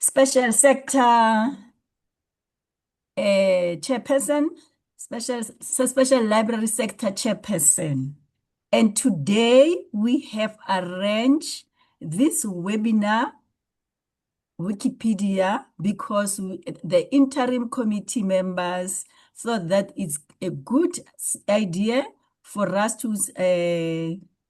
special sector chairperson, special library sector chairperson. And today we have arranged this webinar, Wikipedia, because the interim committee members thought that it's a good idea for us to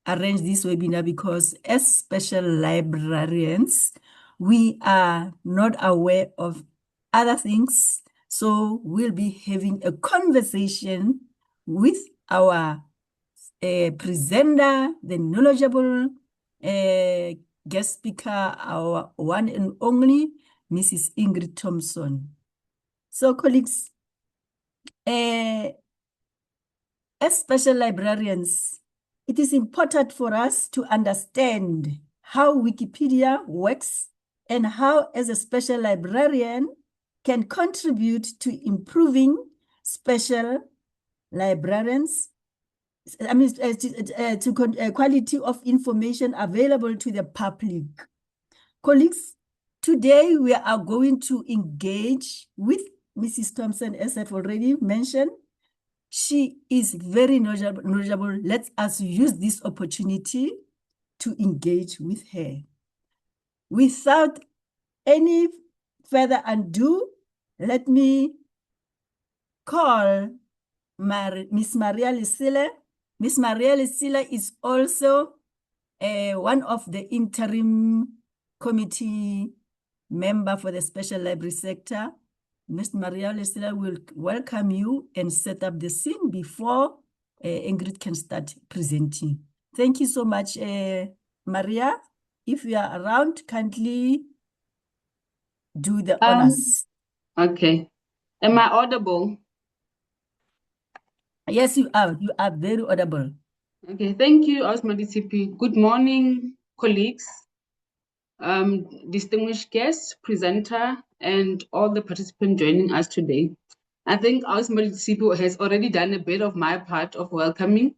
arrange this webinar, because as special librarians, we are not aware of other things. So we'll be having a conversation with our presenter, the knowledgeable guest speaker, our one and only Mrs. Ingrid Thompson. So colleagues, as special librarians, it is important for us to understand how Wikipedia works and how, as a special librarian, can contribute to improving special librarians, to quality of information available to the public. Colleagues, today we are going to engage with Mrs. Thompson, as I've already mentioned. She is very knowledgeable. Let us use this opportunity to engage with her. Without any further ado, let me call Miss Maria Lucille. Miss Maria Lucille is also one of the interim committee member for the special library sector. Miss Maria Lucille will welcome you and set up the scene before Ingrid can start presenting. Thank you so much, Maria. If you are around, kindly do the honors. Okay. Am I audible? Yes, you are. You are very audible. Okay, thank you, Osmadisipi. Good morning, colleagues, distinguished guests, presenter, and all the participants joining us today. I think Osmadisipi has already done a bit of my part of welcoming,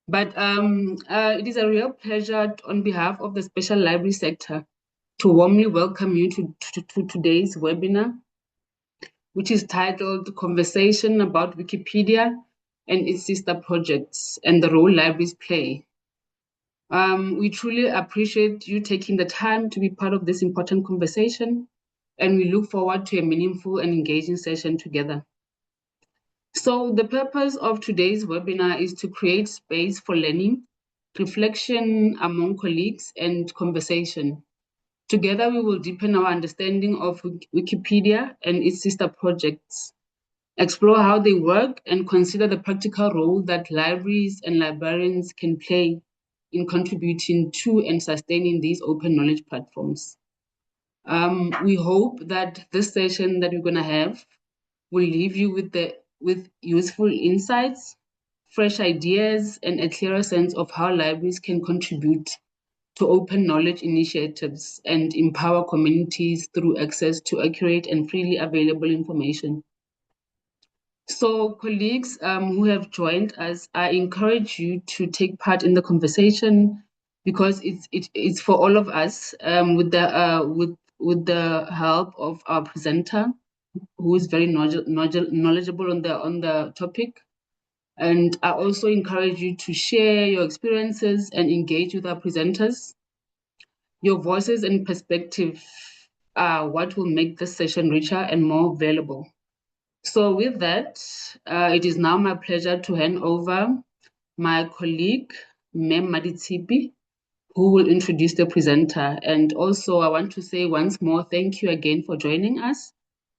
but it is a real pleasure on behalf of the special library sector to warmly welcome you to today's webinar, which is titled Conversation about Wikipedia and its sister projects and the role libraries play. We truly appreciate you taking the time to be part of this important conversation, and we look forward to a meaningful and engaging session together. So the purpose of today's webinar is to create space for learning, reflection among colleagues, and conversation. Together, we will deepen our understanding of Wikipedia and its sister projects, explore how they work, and consider the practical role that libraries and librarians can play in contributing to and sustaining these open knowledge platforms. We hope that this session that we're going to have will leave you with useful insights, fresh ideas, and a clearer sense of how libraries can contribute to open knowledge initiatives and empower communities through access to accurate and freely available information. So colleagues who have joined us, I encourage you to take part in the conversation, because it's for all of us, with the help of our presenter, who is very knowledgeable on the topic. And I also encourage you to share your experiences and engage with our presenters. Your voices and perspective are what will make this session richer and more valuable. So with that, it is now my pleasure to hand over my colleague, Mem Maditsiphi, who will introduce the presenter. And also I want to say once more, thank you again for joining us.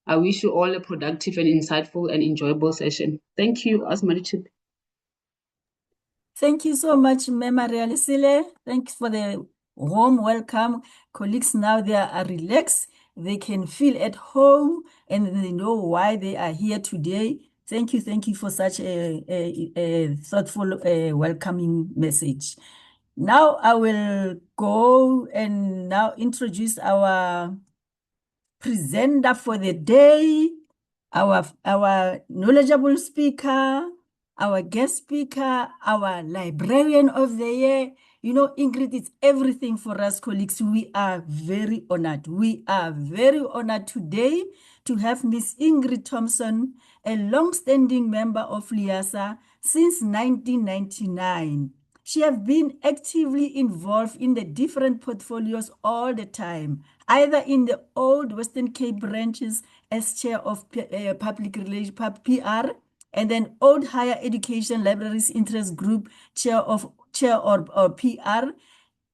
I wish you all a productive and insightful and enjoyable session. Thank you, Osmadisipi. Thank you so much, Mem Maria Lucille. Thanks for the warm welcome. Colleagues, now they are relaxed. They can feel at home and they know why they are here today. Thank you for such a thoughtful, welcoming message. Now I will go and now introduce our presenter for the day, our knowledgeable speaker, our guest speaker, our librarian of the year, You know, Ingrid, it's everything for us, colleagues. We are very honored. We are very honored today to have Miss Ingrid Thompson, a long-standing member of LIASA since 1999. She has been actively involved in the different portfolios all the time, either in the old Western Cape branches as chair of public relations, PR, and then old higher education libraries interest group chair or PR.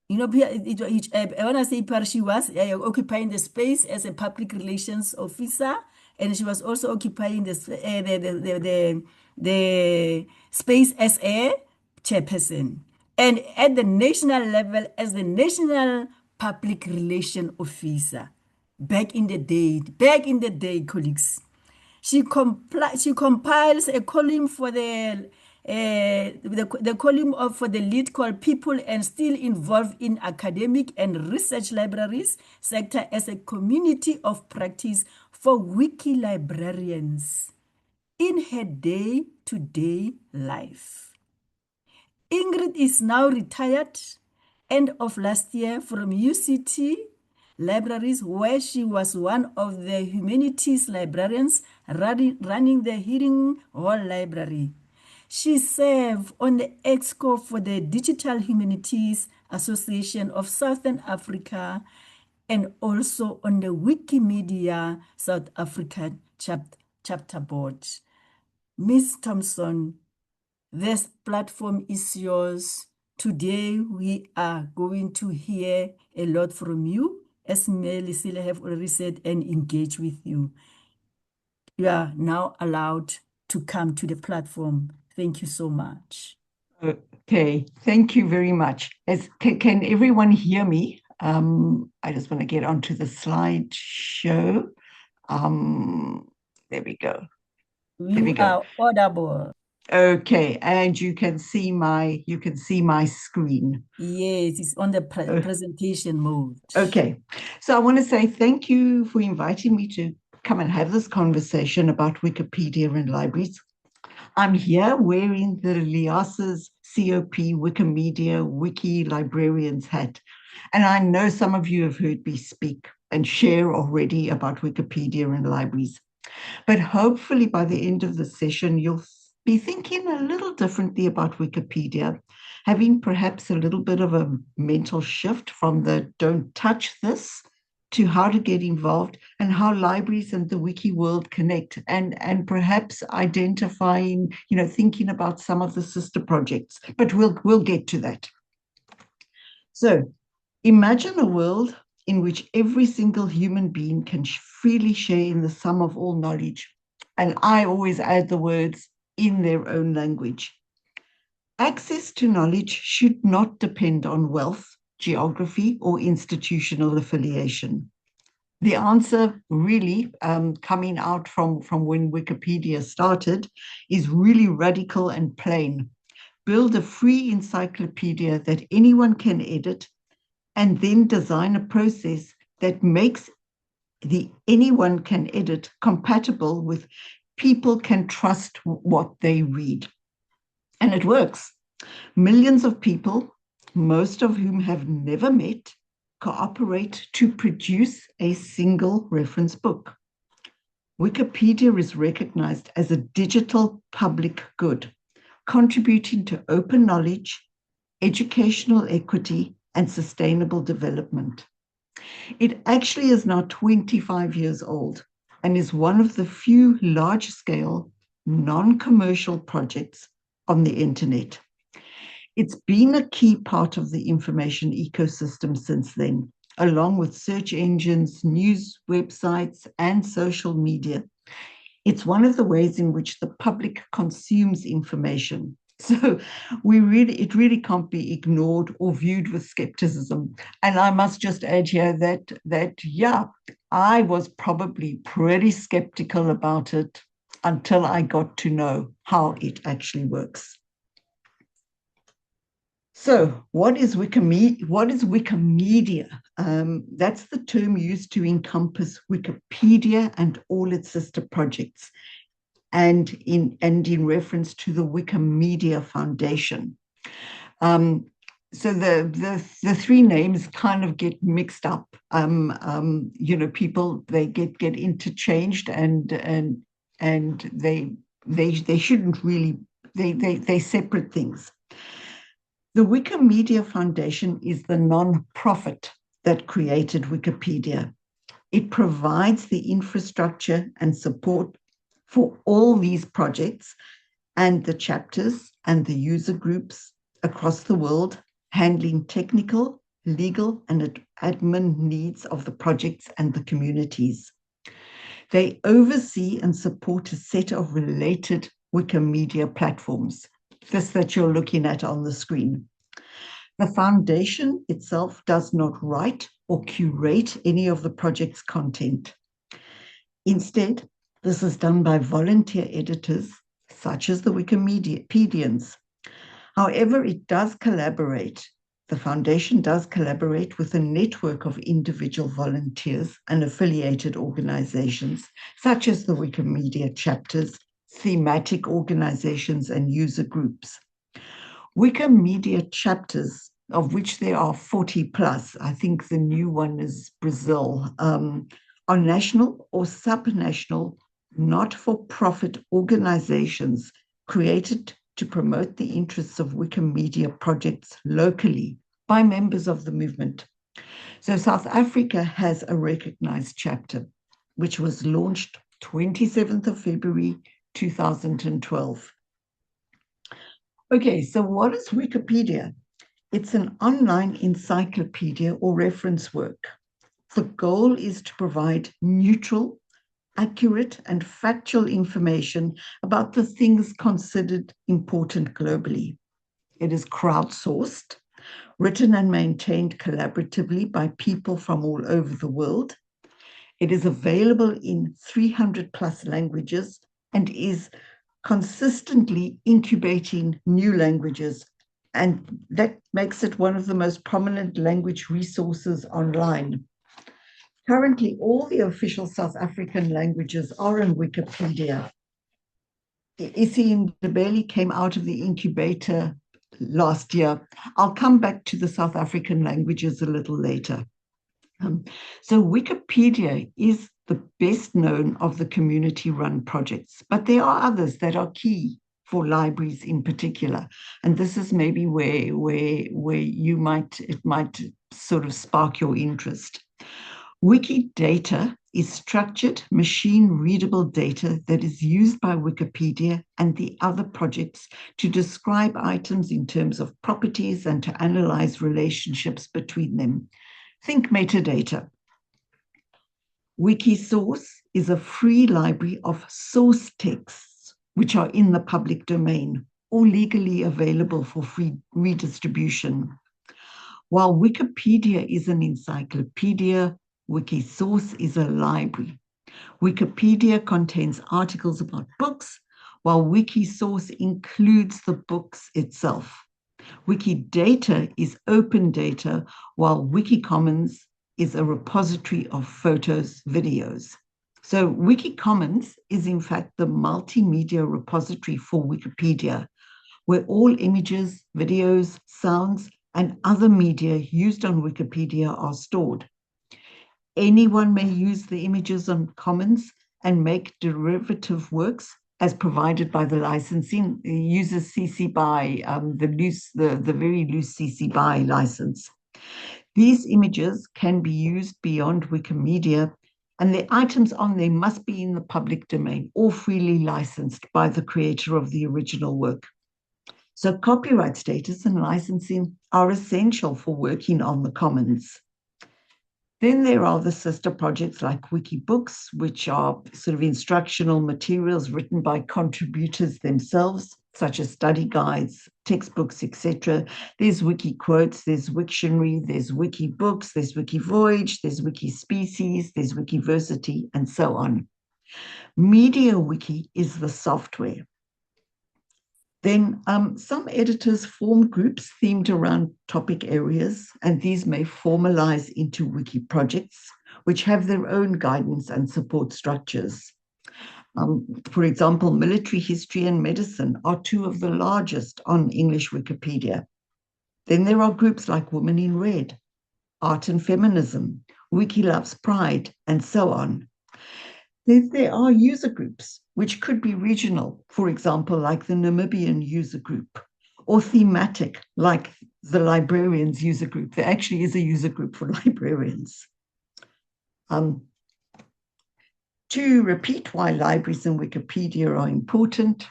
You know, when I say PR, she was occupying the space as a public relations officer, and she was also occupying the space as a chairperson, and at the national level as the national public relation officer. Back in the day, colleagues. She compiles a column for the column of for the lead called People and Still Involved in Academic and Research Libraries Sector as a Community of Practice for Wiki Librarians in her day-to-day life. Ingrid is now retired end of last year from UCT Libraries, where she was one of the humanities librarians running the Hearing Hall Library. She served on the EXCO for the Digital Humanities Association of Southern Africa and also on the Wikimedia South Africa chapter board. Ms. Thompson, this platform is yours. Today, we are going to hear a lot from you, as Melisila have already said, and engage with you. You are now allowed to come to the platform. Thank you so much. Okay, thank you very much. Can everyone hear me? I just want to get onto the slideshow. There we go. You are audible. Okay, and you can see my screen. Yes, it's on the presentation mode. Okay, so I want to say thank you for inviting me to come and have this conversation about Wikipedia and libraries. I'm here wearing the LIASA's COP Wikimedia Wiki Librarians hat, and I know some of you have heard me speak and share already about Wikipedia and libraries. But hopefully by the end of the session, you'll be thinking a little differently about Wikipedia, having perhaps a little bit of a mental shift from the don't touch this to how to get involved and how libraries and the wiki world connect, and perhaps identifying, thinking about some of the sister projects. But we'll get to that. So imagine a world in which every single human being can freely share in the sum of all knowledge. And I always add the words in their own language. Access to knowledge should not depend on wealth, geography, or institutional affiliation. The answer really coming out from when Wikipedia started is really radical and plain. Build a free encyclopedia that anyone can edit, and then design a process that makes the anyone can edit compatible with people can trust what they read. And it works. Millions of people, most of whom have never met, cooperate to produce a single reference book. Wikipedia is recognized as a digital public good, contributing to open knowledge, educational equity, and sustainable development. It actually is now 25 years old and is one of the few large-scale, non-commercial projects on the internet. It's been a key part of the information ecosystem since then, along with search engines, news websites, and social media. It's one of the ways in which the public consumes information. So it really can't be ignored or viewed with skepticism. And I must just add here that I was probably pretty skeptical about it until I got to know how it actually works. So what is Wikimedia? That's the term used to encompass Wikipedia and all its sister projects, and in reference to the Wikimedia Foundation. so the three names kind of get mixed up. People, they get interchanged, and they shouldn't really, they separate things. The Wikimedia Foundation is the non-profit that created Wikipedia. It provides the infrastructure and support for all these projects and the chapters and the user groups across the world, handling technical, legal, and admin needs of the projects and the communities. They oversee and support a set of related Wikimedia platforms, this that you're looking at on the screen. The foundation itself does not write or curate any of the project's content. Instead, this is done by volunteer editors, such as the Wikimedians. However, it does collaborate. The foundation does collaborate with a network of individual volunteers and affiliated organizations, such as the Wikimedia chapters, thematic organizations, and user groups. Wikimedia chapters, of which there are 40 plus, I think the new one is Brazil, are national or subnational, not-for-profit organizations created to promote the interests of Wikimedia projects locally by members of the movement. So South Africa has a recognized chapter, which was launched 27th of February 2012. Okay, so what is Wikipedia? It's an online encyclopedia or reference work. The goal is to provide neutral, accurate, and factual information about the things considered important globally. It is crowdsourced, written and maintained collaboratively by people from all over the world. It is available in 300 plus languages and is consistently incubating new languages, and that makes it one of the most prominent language resources online. Currently, all the official South African languages are in Wikipedia. isiNdebele came out of the incubator last year. I'll come back to the South African languages a little later. So Wikipedia is the best known of the community-run projects, but there are others that are key for libraries in particular. And this is maybe where it might sort of spark your interest. Wikidata is structured, machine-readable data that is used by Wikipedia and the other projects to describe items in terms of properties and to analyze relationships between them. Think metadata. Wikisource is a free library of source texts which are in the public domain or legally available for free redistribution. While Wikipedia is an encyclopedia, Wikisource is a library. Wikipedia contains articles about books, while Wikisource includes the books itself. Wikidata is open data, while Wikicommons is a repository of photos, videos. So Wikicommons is in fact the multimedia repository for Wikipedia, where all images, videos, sounds, and other media used on Wikipedia are stored. Anyone may use the images on Commons and make derivative works as provided by the licensing. It uses CC BY, the very loose CC BY license. These images can be used beyond Wikimedia, and the items on them must be in the public domain or freely licensed by the creator of the original work. So copyright status and licensing are essential for working on the Commons. Then there are the sister projects like Wikibooks, which are sort of instructional materials written by contributors themselves, such as study guides, textbooks, etc. There's Wikiquotes, there's Wiktionary, there's Wikibooks, there's Wikivoyage, there's Wikispecies, there's Wikiversity, and so on. MediaWiki is the software. Then some editors form groups themed around topic areas, and these may formalize into wiki projects, which have their own guidance and support structures. For example, military history and medicine are two of the largest on English Wikipedia. Then there are groups like Women in Red, Art and Feminism, Wiki Loves Pride, and so on. Then there are user groups, which could be regional, for example, like the Namibian user group, or thematic, like the librarians user group. There actually is a user group for librarians. To repeat why libraries and Wikipedia are important,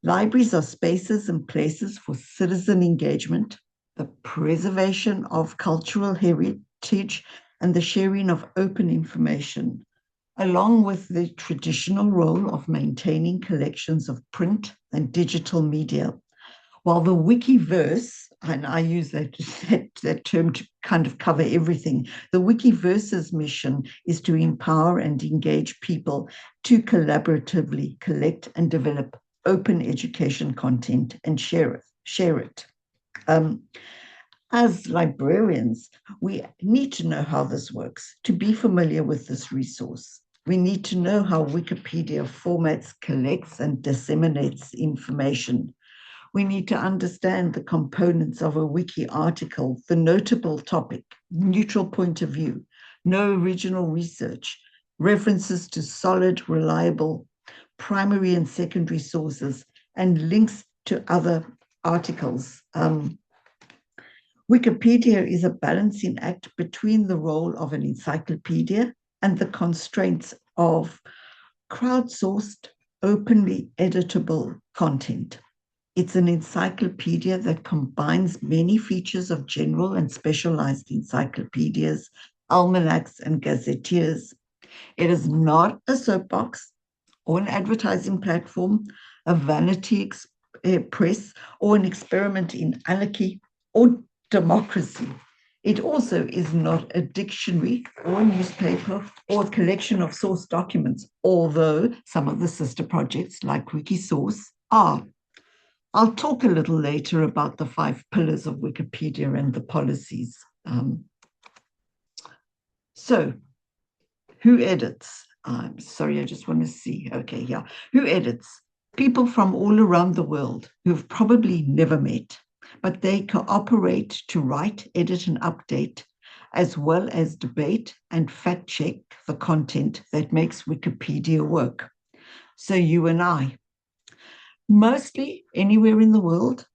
libraries are spaces and places for citizen engagement, the preservation of cultural heritage, and the sharing of open information, along with the traditional role of maintaining collections of print and digital media. While the Wikiverse, and I use that term to kind of cover everything, the Wikiverse's mission is to empower and engage people to collaboratively collect and develop open education content and share it. As librarians, we need to know how this works to be familiar with this resource. We need to know how Wikipedia formats, collects, and disseminates information. We need to understand the components of a wiki article, the notable topic, neutral point of view, no original research, references to solid, reliable primary and secondary sources, and links to other articles. Wikipedia is a balancing act between the role of an encyclopedia and the constraints of crowdsourced, openly editable content. It's an encyclopedia that combines many features of general and specialized encyclopedias, almanacs, and gazetteers. It is not a soapbox or an advertising platform, a vanity press, or an experiment in anarchy or democracy. It also is not a dictionary or a newspaper or a collection of source documents, although some of the sister projects like Wikisource are. I'll talk a little later about the 5 pillars of Wikipedia and the policies. So, who edits? I'm sorry, I just want to see. Okay, yeah. Who edits? People from all around the world who've probably never met, but they cooperate to write, edit, and update, as well as debate and fact check the content that makes Wikipedia work. So you and I, mostly anywhere in the world,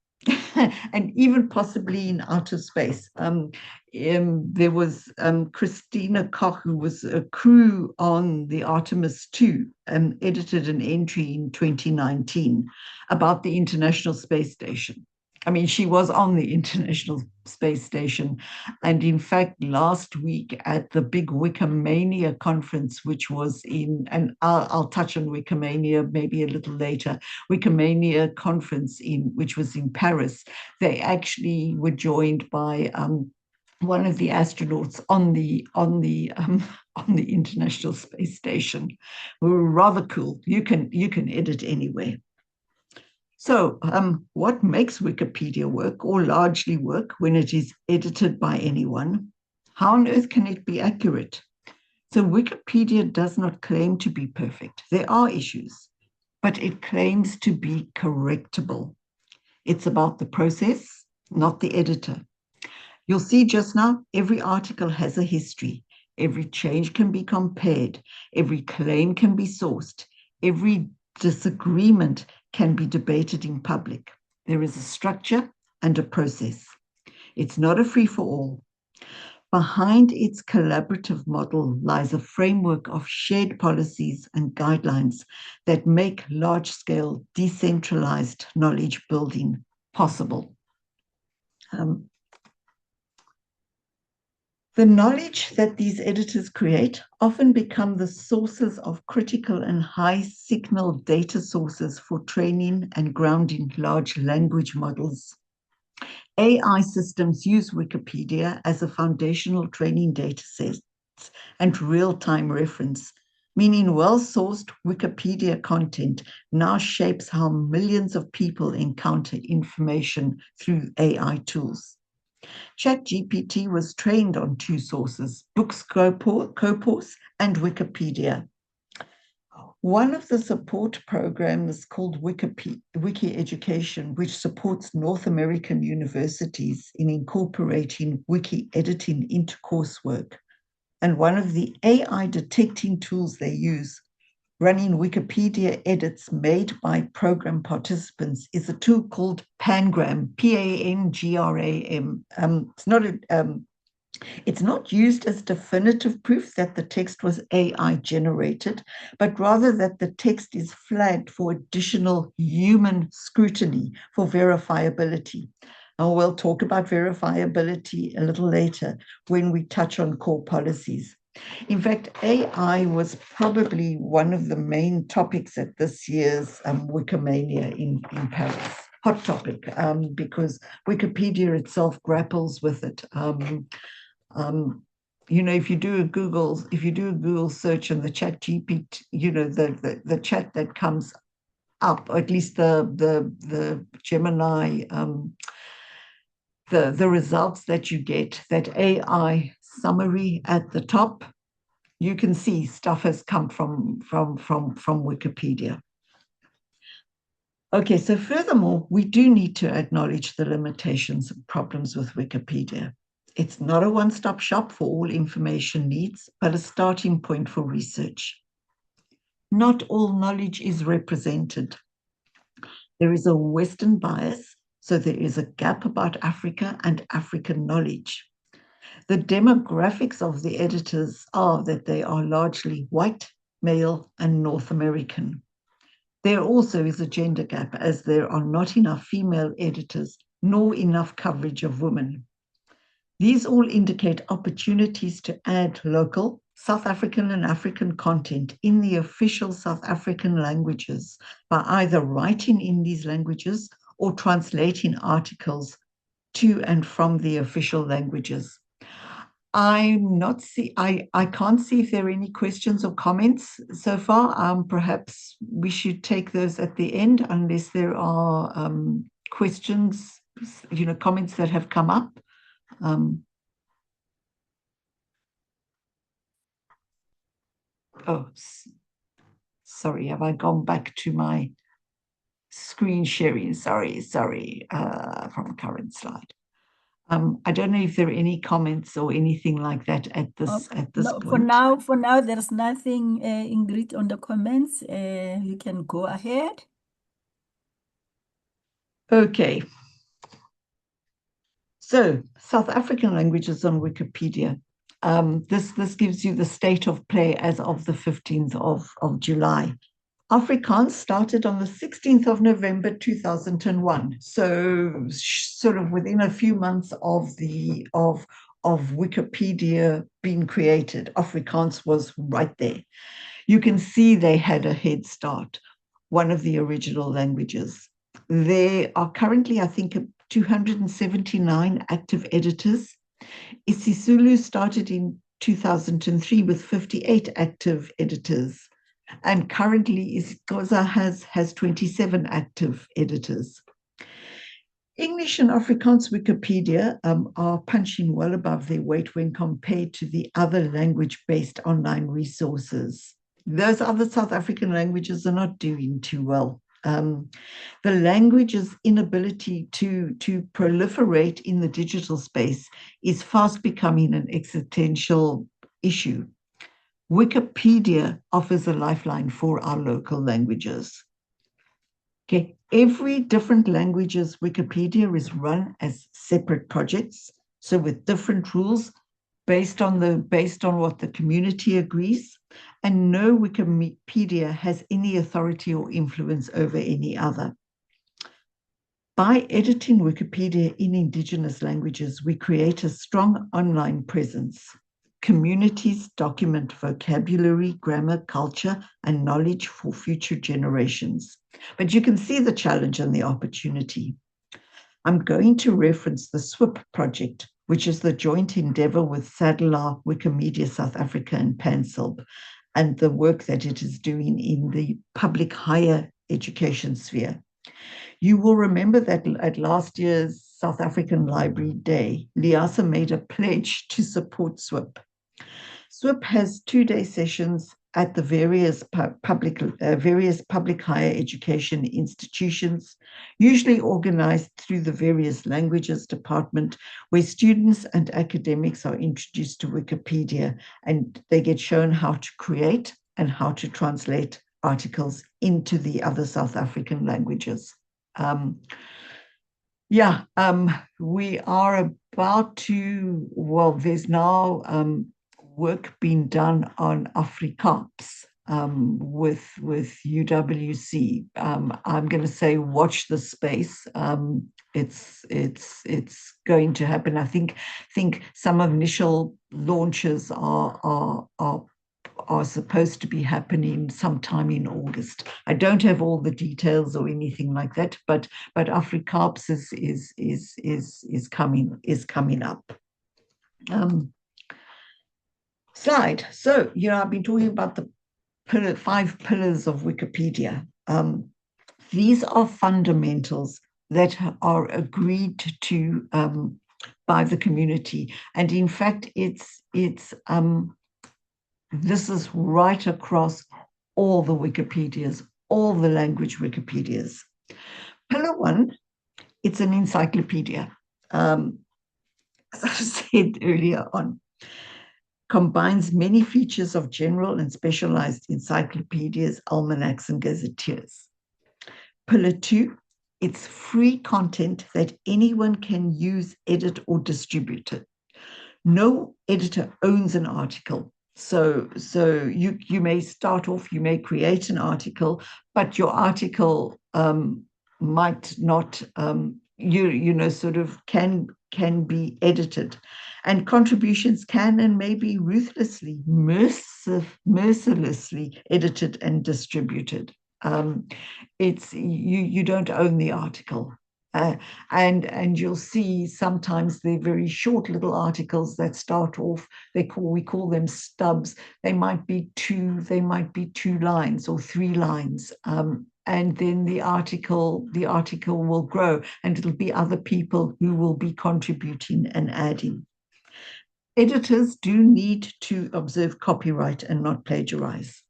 and even possibly in outer space. There was Christina Koch, who was a crew on the Artemis 2, edited an entry in 2019 about the International Space Station. I mean, she was on the International Space Station. And in fact, last week at the big Wikimania conference, which was and I'll touch on Wikimania maybe a little later, Wikimania conference which was in Paris, they actually were joined by one of the astronauts on the International Space Station. We were rather cool. You can edit anywhere. So what makes Wikipedia work, or largely work, when it is edited by anyone? How on earth can it be accurate? So Wikipedia does not claim to be perfect. There are issues, but it claims to be correctable. It's about the process, not the editor. You'll see just now, every article has a history. Every change can be compared. Every claim can be sourced. Every disagreement can be debated in public. There is a structure and a process. It's not a free-for-all. Behind its collaborative model lies a framework of shared policies and guidelines that make large-scale decentralized knowledge building possible. The knowledge that these editors create often become the sources of critical and high signal data sources for training and grounding large language models. AI systems use Wikipedia as a foundational training data set and real-time reference, meaning well-sourced Wikipedia content now shapes how millions of people encounter information through AI tools. ChatGPT was trained on 2 sources, Books Scopus and Wikipedia. One of the support programs called Wiki Education, which supports North American universities in incorporating wiki editing into coursework. And one of the AI detecting tools they use, running Wikipedia edits made by program participants, is a tool called Pangram, Pangram. It's not used as definitive proof that the text was AI generated, but rather that the text is flagged for additional human scrutiny for verifiability. And we'll talk about verifiability a little later when we touch on core policies. In fact, AI was probably one of the main topics at this year's Wikimania in Paris. Hot topic, because Wikipedia itself grapples with it. If you do a Google search and the chat GPT, the chat that comes up, or at least the Gemini, the results that you get, that AI summary at the top, you can see stuff has come from Wikipedia. Okay, so furthermore, we do need to acknowledge the limitations and problems with Wikipedia. It's not a one-stop shop for all information needs, but a starting point for research. Not all knowledge is represented. There is a Western bias, so there is a gap about Africa and African knowledge. The demographics of the editors are that they are largely white, male, and North American. There also is a gender gap, as there are not enough female editors, nor enough coverage of women. These all indicate opportunities to add local, South African and African content in the official South African languages by either writing in these languages or translating articles to and from the official languages. I can't see if there are any questions or comments so far. Perhaps we should take those at the end, unless there are questions, comments that have come up. Sorry, have I gone back to my screen sharing? Sorry, from current slide. I don't know if there are any comments or anything like that at this no, point. For now, there's nothing, Ingrid, on the comments. You can go ahead. Okay. So, South African languages on Wikipedia. This gives you the state of play as of the 15th of July. Afrikaans started on the 16th of November 2001. So sort of within a few months of Wikipedia being created, Afrikaans was right there. You can see they had a head start, one of the original languages. There are currently, I think, 279 active editors. isiZulu started in 2003 with 58 active editors. And currently, isiXhosa has 27 active editors. English and Afrikaans Wikipedia are punching well above their weight when compared to the other language-based online resources. Those other South African languages are not doing too well. The language's inability to proliferate in the digital space is fast becoming an existential issue. Wikipedia offers a lifeline for our local languages. Okay, every different language's Wikipedia is run as separate projects, so with different rules based on what the community agrees, and no Wikipedia has any authority or influence over any other. By editing Wikipedia in Indigenous languages, we create a strong online presence. Communities document vocabulary, grammar, culture, and knowledge for future generations. But you can see the challenge and the opportunity. I'm going to reference the SWIP project, which is the joint endeavor with SADLA, Wikimedia South Africa, and PanSylb, and the work that it is doing in the public higher education sphere. You will remember that at last year's South African Library Day, LIASA made a pledge to support SWIP. SWIP has 2-day sessions at the various public higher education institutions, usually organized through the various languages department, where students and academics are introduced to Wikipedia and they get shown how to create and how to translate articles into the other South African languages. We are about to, well, there's now work being done on Afrikaans with UWC. I'm going to say watch the space. It's going to happen. I think some initial launches are supposed to be happening sometime in August. I don't have all the details or anything like that, but Afrikaans is coming up. Slide. So, I've been talking about the 5 pillars of Wikipedia. These are fundamentals that are agreed to by the community, and in fact, this is right across all the Wikipedias, all the language Wikipedias. Pillar 1, it's an encyclopedia. As I said earlier on, combines many features of general and specialized encyclopedias, almanacs, and gazetteers. Pillar 2, it's free content that anyone can use, edit, or distribute it. No editor owns an article. So you may start off, you may create an article, but your article might not, sort of can be edited, and contributions can and may be ruthlessly, mercilessly edited and distributed. It's you don't own the article. And you'll see sometimes they're very short little articles that start off, we call them stubs. They might be 2 lines or 3 lines. And then the article will grow, and it'll be other people who will be contributing and adding. Editors do need to observe copyright and not plagiarize.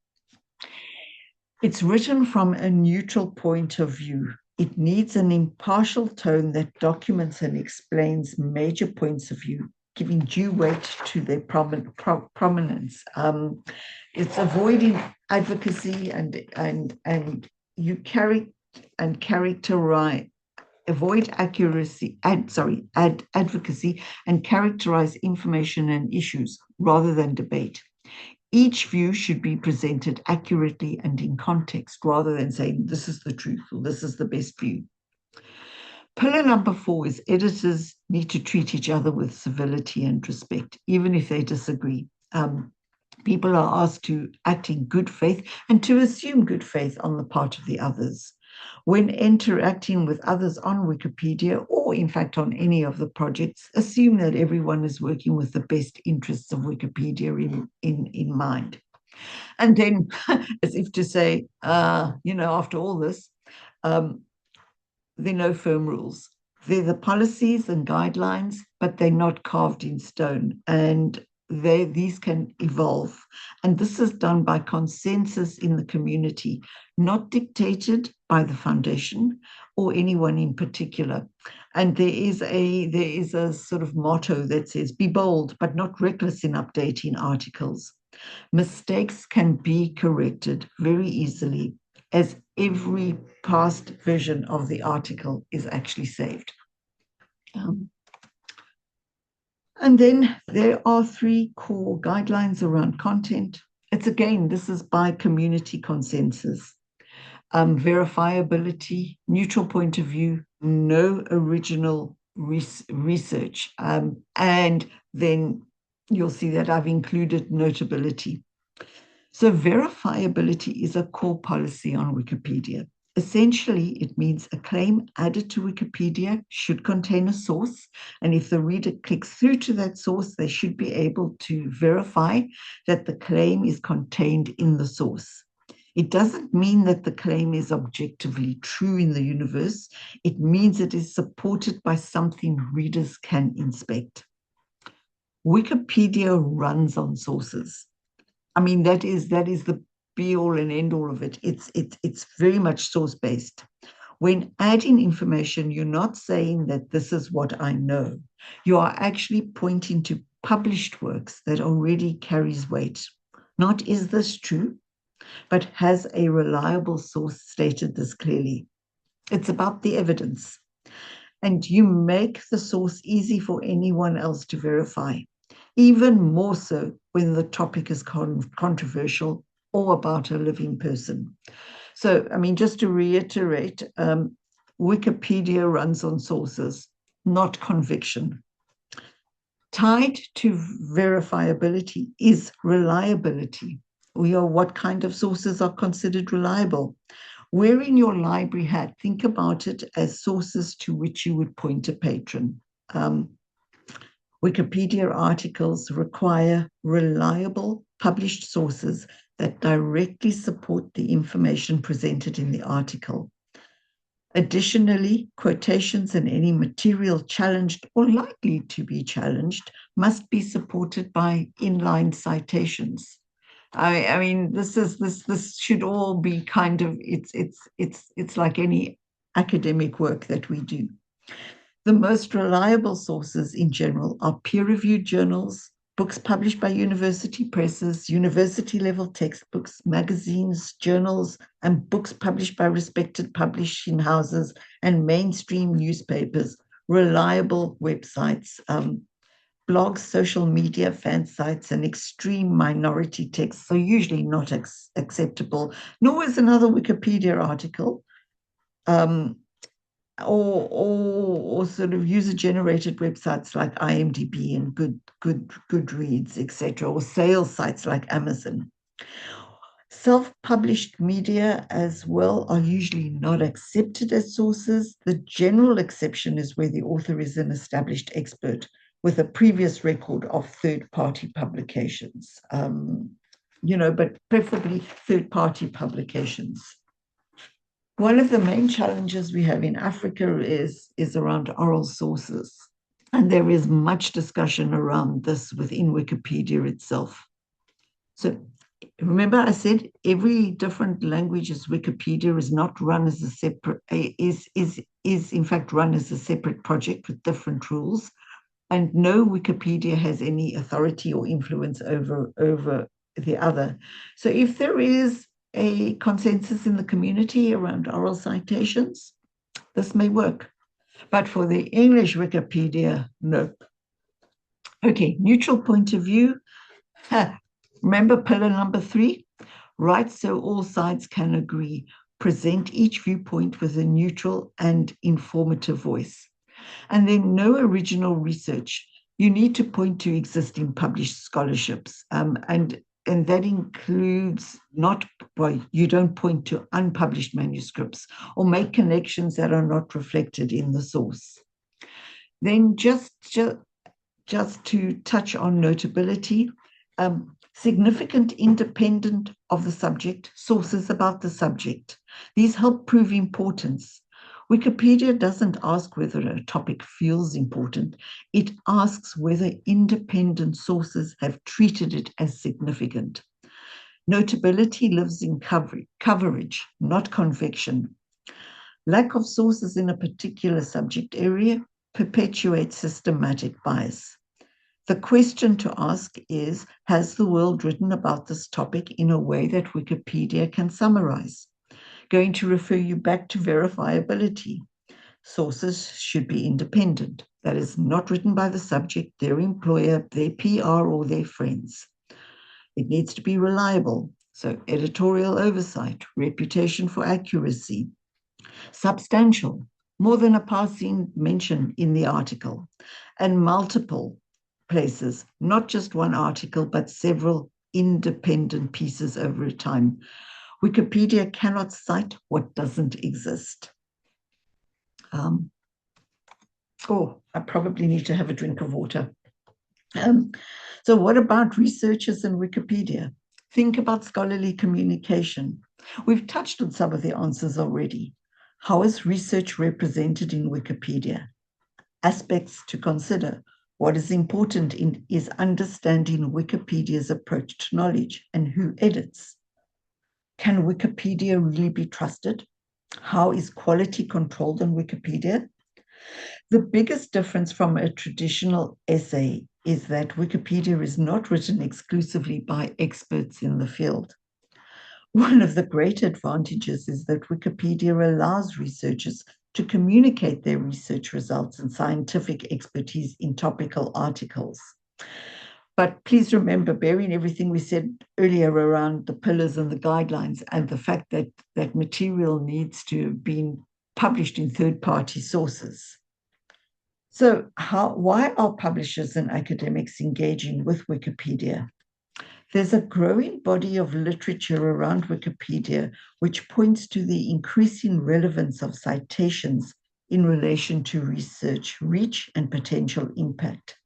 It's written from a neutral point of view. It needs an impartial tone that documents and explains major points of view, giving due weight to their prominence. It's avoiding advocacy and you avoid advocacy and characterize information and issues rather than debate. Each view should be presented accurately and in context, rather than saying this is the truth or this is the best view. Pillar number 4 is editors need to treat each other with civility and respect, even if they disagree. People are asked to act in good faith and to assume good faith on the part of the others. When interacting with others on Wikipedia, or in fact on any of the projects, assume that everyone is working with the best interests of Wikipedia in mind. And then, as if to say, after all this, there are no firm rules. They're the policies and guidelines, but they're not carved in stone. And these can evolve. And this is done by consensus in the community, not dictated by the foundation or anyone in particular. And there is a sort of motto that says, be bold, but not reckless in updating articles. Mistakes can be corrected very easily, as every past version of the article is actually saved. And then there are 3 core guidelines around content. This is by community consensus. Verifiability, neutral point of view, no original research. And then you'll see that I've included notability. So verifiability is a core policy on Wikipedia. Essentially, it means a claim added to Wikipedia should contain a source, and if the reader clicks through to that source, they should be able to verify that the claim is contained in the source. It doesn't mean that the claim is objectively true in the universe. It means it is supported by something readers can inspect. Wikipedia runs on sources. I mean, that is the be all and end all of it. It's very much source based. When adding information, you're not saying that this is what I know. You are actually pointing to published works that already carries weight. Not is this true, but has a reliable source stated this clearly. It's about the evidence. And you make the source easy for anyone else to verify, even more so when the topic is controversial or about a living person. So, I mean, just to reiterate, Wikipedia runs on sources, not conviction. Tied to verifiability is reliability. What kind of sources are considered reliable? Wearing your library hat, think about it as sources to which you would point a patron. Wikipedia articles require reliable published sources that directly support the information presented in the article. Additionally, quotations and any material challenged or likely to be challenged must be supported by inline citations. I mean, this should all be kind of it's like any academic work that we do. The most reliable sources in general are peer-reviewed journals, books published by university presses, university-level textbooks, magazines, journals, and books published by respected publishing houses and mainstream newspapers, reliable websites, blogs, social media, fan sites, and extreme minority texts are usually not acceptable, nor is another Wikipedia article. Or sort of user-generated websites like IMDb and Goodreads, etc., or sales sites like Amazon. Self-published media as well are usually not accepted as sources. The general exception is where the author is an established expert with a previous record of third-party publications, but preferably third-party publications. One of the main challenges we have in Africa is around oral sources. And there is much discussion around this within Wikipedia itself. So remember I said every different language's Wikipedia is not run as a separate, is in fact run as a separate project with different rules. And no Wikipedia has any authority or influence over the other. So if there is a consensus in the community around oral citations, this may work. But for the English Wikipedia, nope. Okay, neutral point of view. Remember pillar number 3? Write so all sides can agree. Present each viewpoint with a neutral and informative voice. And then no original research. You need to point to existing published scholarships. And that includes you don't point to unpublished manuscripts or make connections that are not reflected in the source. Then just to touch on notability, significant independent of the subject, sources about the subject. These help prove importance. Wikipedia doesn't ask whether a topic feels important. It asks whether independent sources have treated it as significant. Notability lives in coverage, not conviction. Lack of sources in a particular subject area perpetuates systematic bias. The question to ask is, has the world written about this topic in a way that Wikipedia can summarize? Going to refer you back to verifiability. Sources should be independent. That is, not written by the subject, their employer, their PR, or their friends. It needs to be reliable. So editorial oversight, reputation for accuracy. Substantial, more than a passing mention in the article. And multiple places, not just one article, but several independent pieces over time. Wikipedia cannot cite what doesn't exist. I probably need to have a drink of water. So what about researchers in Wikipedia? Think about scholarly communication. We've touched on some of the answers already. How is research represented in Wikipedia? Aspects to consider. What is important is understanding Wikipedia's approach to knowledge and who edits. Can Wikipedia really be trusted? How is quality controlled on Wikipedia? The biggest difference from a traditional essay is that Wikipedia is not written exclusively by experts in the field. One of the great advantages is that Wikipedia allows researchers to communicate their research results and scientific expertise in topical articles. But please remember, bearing everything we said earlier around the pillars and the guidelines and the fact that that material needs to have been published in third-party sources. So why are publishers and academics engaging with Wikipedia? There's a growing body of literature around Wikipedia which points to the increasing relevance of citations in relation to research reach and potential impact.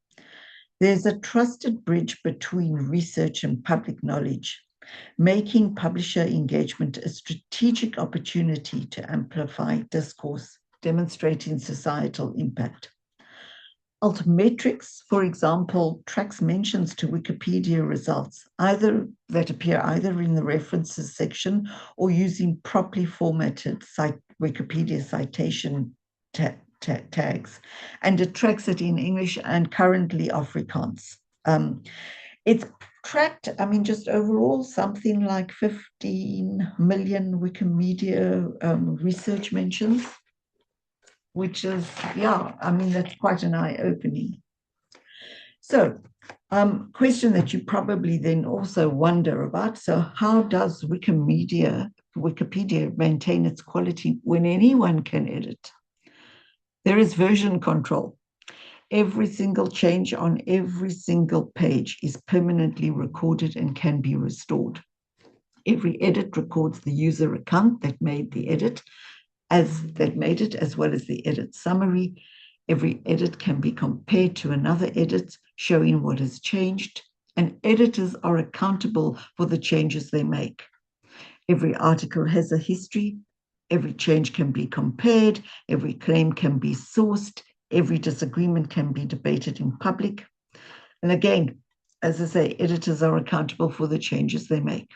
There's a trusted bridge between research and public knowledge, making publisher engagement a strategic opportunity to amplify discourse, demonstrating societal impact. Altmetrics, for example, tracks mentions to Wikipedia results, that appear either in the references section or using properly formatted Wikipedia citation tags, and it tracks it in English and currently Afrikaans. It's tracked, just overall something like 15 million Wikimedia research mentions, which is, that's quite an eye-opening. So, question that you probably then also wonder about, so how does Wikipedia maintain its quality when anyone can edit? There is version control. Every single change on every single page is permanently recorded and can be restored. Every edit records the user account that made the edit, as well as the edit summary. Every edit can be compared to another edit, showing what has changed, and editors are accountable for the changes they make. Every article has a history. Every change can be compared. Every claim can be sourced. Every disagreement can be debated in public. And again, as I say, editors are accountable for the changes they make.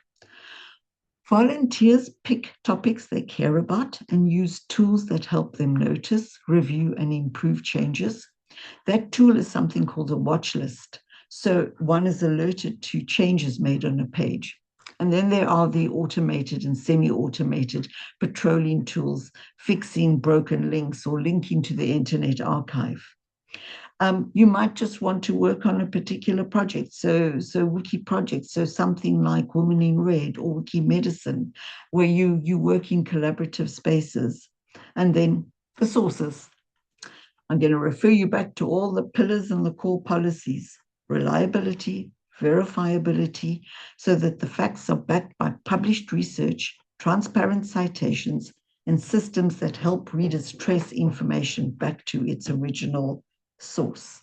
Volunteers pick topics they care about and use tools that help them notice, review, and improve changes. That tool is something called a watch list. So one is alerted to changes made on a page. And then there are the automated and semi-automated patrolling tools, fixing broken links or linking to the Internet Archive. You might just want to work on a particular project. So wiki projects, so something like Women in Red or Wiki Medicine, where you work in collaborative spaces. And then the sources. I'm going to refer you back to all the pillars and the core policies: reliability, verifiability, so that the facts are backed by published research, transparent citations, and systems that help readers trace information back to its original source.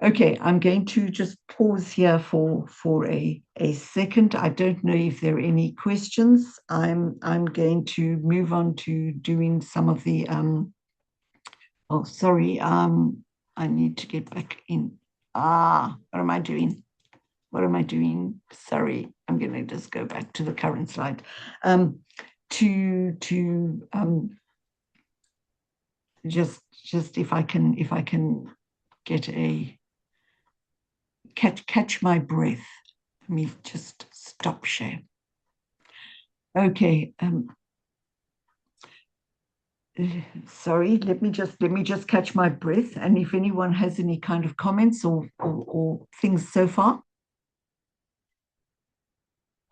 Okay, I'm going to just pause here for a second. I don't know if there are any questions. I'm going to move on to doing some of the I need to get back in. What am I doing? Sorry, I'm going to just go back to the current slide. Just if I can get catch my breath. Let me just stop share. Okay. Sorry, let me just catch my breath. And if anyone has any kind of comments or things so far.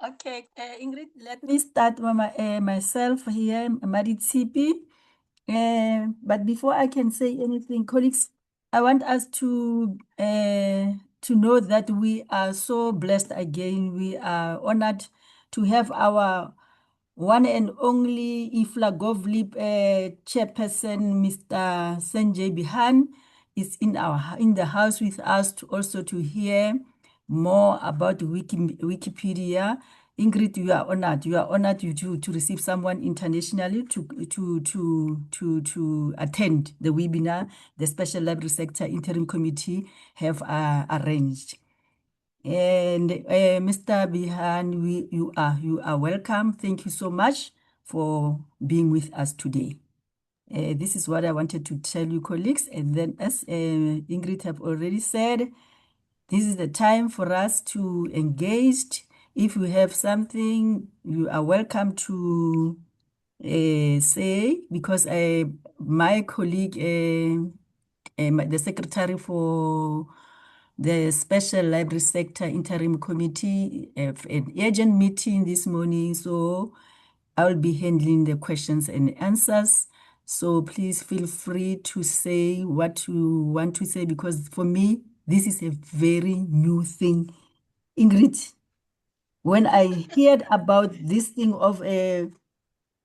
Okay, Ingrid, let me start myself here, Maritsipi. But before I can say anything, colleagues, I want us to know that we are so blessed again. We are honored to have our one and only IFLA GovLib chairperson, Mr. Sanjay Bihan, is in the house with us to also to hear more about Wikipedia. Ingrid, you are honored. You are honored to receive someone internationally to attend the webinar the Special Library Sector Interim Committee have arranged. And Mr. Bihan, you are welcome. Thank you so much for being with us today. This is what I wanted to tell you, colleagues. And then, as Ingrid have already said, this is the time for us to engage. If you have something, you are welcome to say, because my colleague, the secretary for the Special Library Sector Interim Committee, have an urgent meeting this morning, so I will be handling the questions and answers. So please feel free to say what you want to say, because for me, this is a very new thing. Ingrid, when I heard about this thing of there's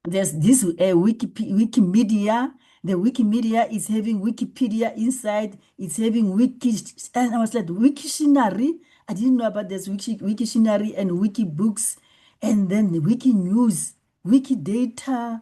this Wikimedia, the Wikimedia is having Wikipedia inside, it's having Wiki, and I was like, Wiktionary? I didn't know about this Wiktionary and Wikibooks, and then the Wiki News, Wikidata,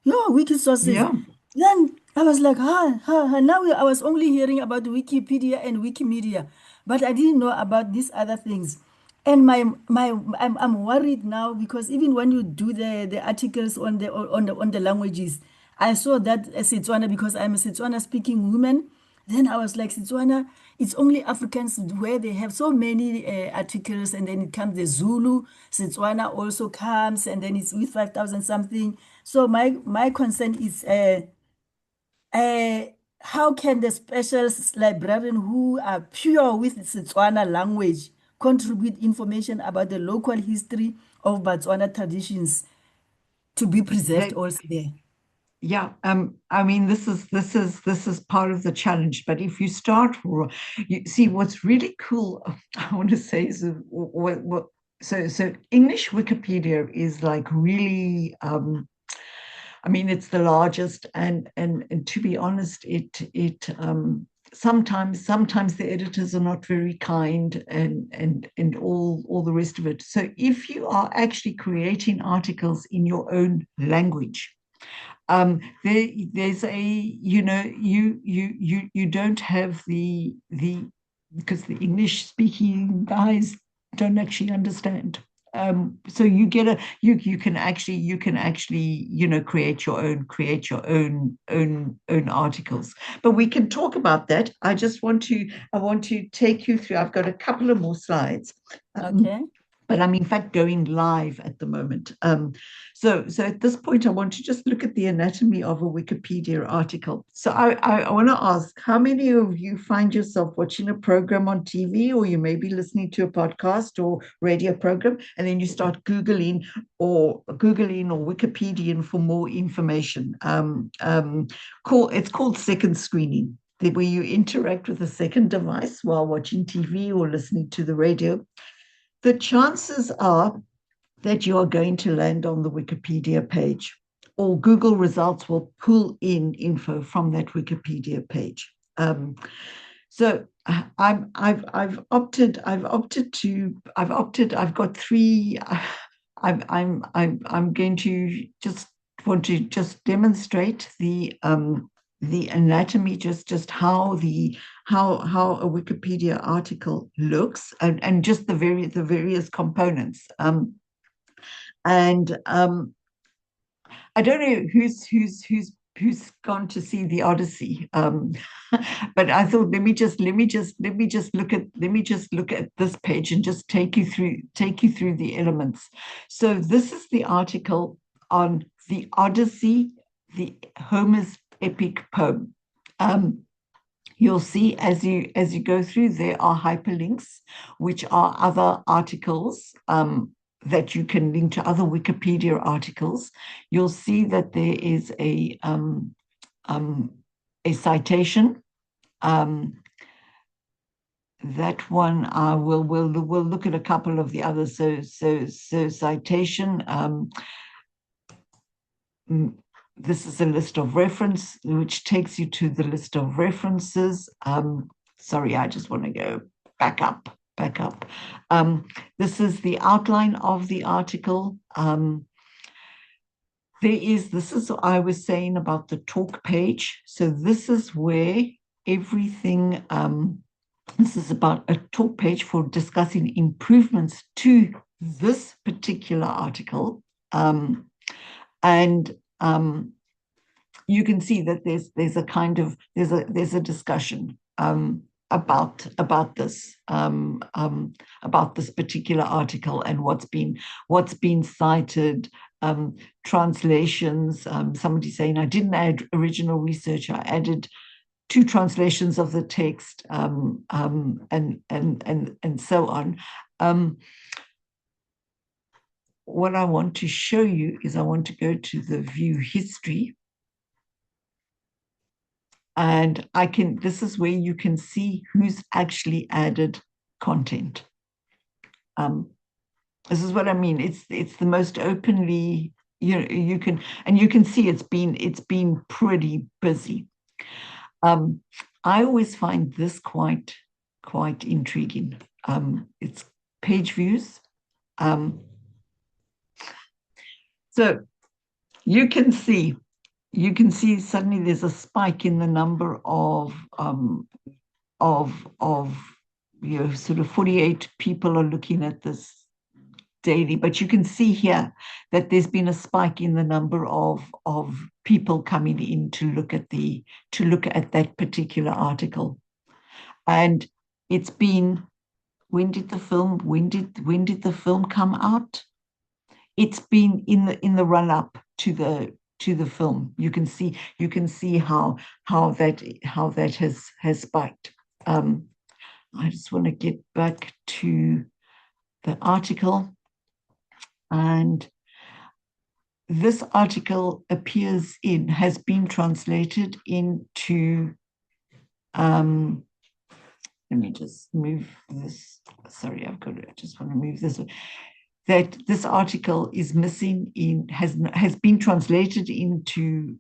Wiki sources. Yeah. Then I was like, now I was only hearing about Wikipedia and Wikimedia, but I didn't know about these other things. And I'm worried now, because even when you do the articles on the languages, I saw that Setswana, because I'm a Setswana speaking woman. Then I was like, Setswana, it's only Africans where they have so many articles, and then it comes the Zulu, Setswana also comes, and then it's with 5,000 something. So my concern is how can the special librarian who are pure with Setswana language contribute information about the local history of Botswana traditions to be preserved They, also there? yeah, I mean, this is part of the challenge. But if you start, you see what's really cool. I want to say is what so English Wikipedia is like really. I mean, it's the largest, and to be honest, it sometimes the editors are not very kind, and all the rest of it. So if you are actually creating articles in your own language, there's a you don't have the because the English speaking guys don't actually understand. So you get you can actually create your own articles. But we can talk about that. I want to take you through. I've got a couple of more slides. Okay. But I'm in fact going live at the moment. So at this point, I want to just look at the anatomy of a Wikipedia article. So I want to ask, how many of you find yourself watching a program on TV, or you may be listening to a podcast or radio program, and then you start Googling or Wikipediaing for more information? It's called second screening, where you interact with a second device while watching TV or listening to the radio. The chances are that you are going to land on the Wikipedia page, or Google results will pull in info from that Wikipedia page. So I've got three. I'm going to just demonstrate the anatomy, just how a Wikipedia article looks, and just the various components. And I don't know who's gone to see the Odyssey, but I thought let me just look at this page and just take you through the elements. So this is the article on the Odyssey, the Homer's epic poem. You'll see as you go through, there are hyperlinks, which are other articles that you can link to other Wikipedia articles. You'll see that there is a citation. That one we'll look at a couple of the others. So citation. This is a list of reference, which takes you to the list of references. Sorry, I just want to go back up. back up. This is the outline of the article. This is what I was saying about the talk page. So this is where everything, this is about a talk page for discussing improvements to this particular article. You can see that there's a kind of, there's a discussion about this particular article and what's been cited, translations. Somebody saying I didn't add original research, I added 2 translations of the text, and so on. What I want to show you is I want to go to the view history. And this is where you can see who's actually added content. This is what I mean. It's the most openly, you can see it's been pretty busy. I always find this quite intriguing. It's page views. So you can see suddenly there's a spike in the number of sort of 48 people are looking at this daily, but you can see here that there's been a spike in the number of people coming in to look at that particular article. And it's been, when did the film come out? It's been in the run up to the film. You can see how that has spiked. I just want to get back to the article, and this article has been translated into. Let me just move this. Sorry, I just want to move this. That this article is missing has been translated into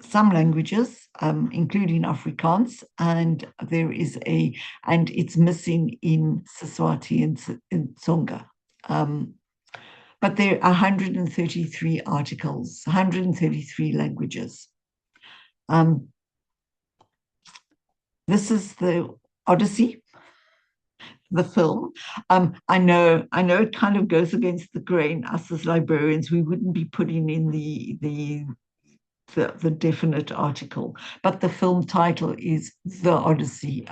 some languages, including Afrikaans, and it's missing in Siswati and in Tsonga. But there are 133 articles, 133 languages. This is the Odyssey, the film. I know it kind of goes against the grain. Us as librarians, we wouldn't be putting in the definite article, but the film title is The Odyssey.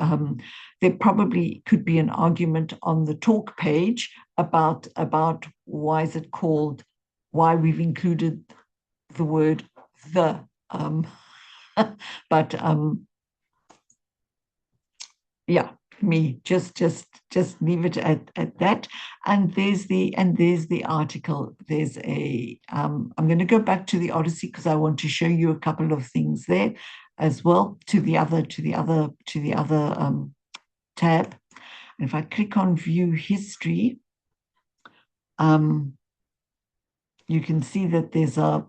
There probably could be an argument on the talk page about why is it called, why we've included the word the, but yeah, me just leave it at that. And there's the article. There's I'm going to go back to the Odyssey because I want to show you a couple of things there as well, to the other tab. And if I click on view history, you can see that there's a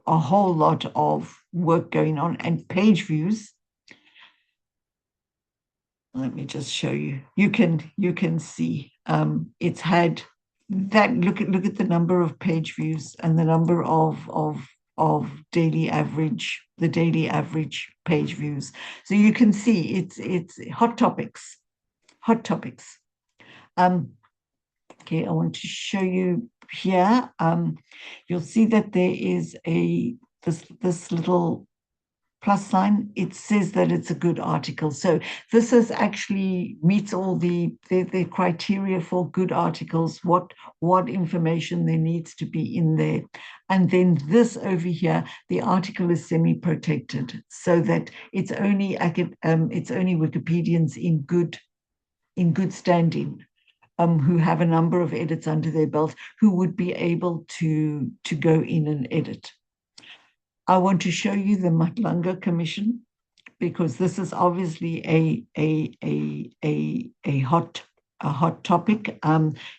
whole lot of work going on, and page views. Let me just show you. You can see it's had that. Look at the number of page views and the number of daily average page views. So you can see it's hot topics. Okay, I want to show you here. You'll see that there is this little plus sign. It says that it's a good article. So this is actually meets all the criteria for good articles, what information there needs to be in there. And then this over here, the article is semi-protected, so that it's only Wikipedians in good standing, who have a number of edits under their belt, who would be able to go in and edit. I want to show you the Matlanga Commission, because this is obviously a hot topic.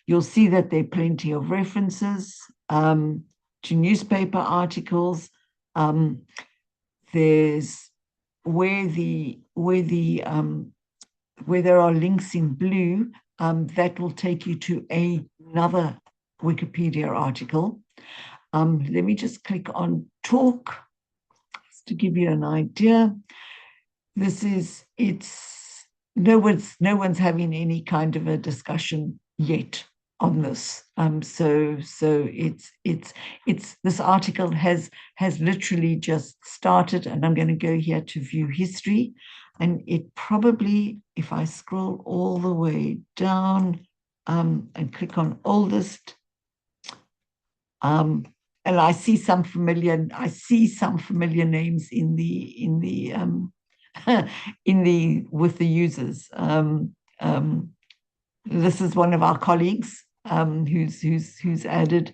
You'll see that there are plenty of references to newspaper articles. There's where the where there are links in blue, that will take you to another Wikipedia article. Let me just click on talk to give you an idea. No one's having any kind of a discussion yet on this. So this article has literally just started, and I'm going to go here to view history, and it probably, if I scroll all the way down and click on oldest, and I see some familiar names in the with the users. This is one of our colleagues who's added.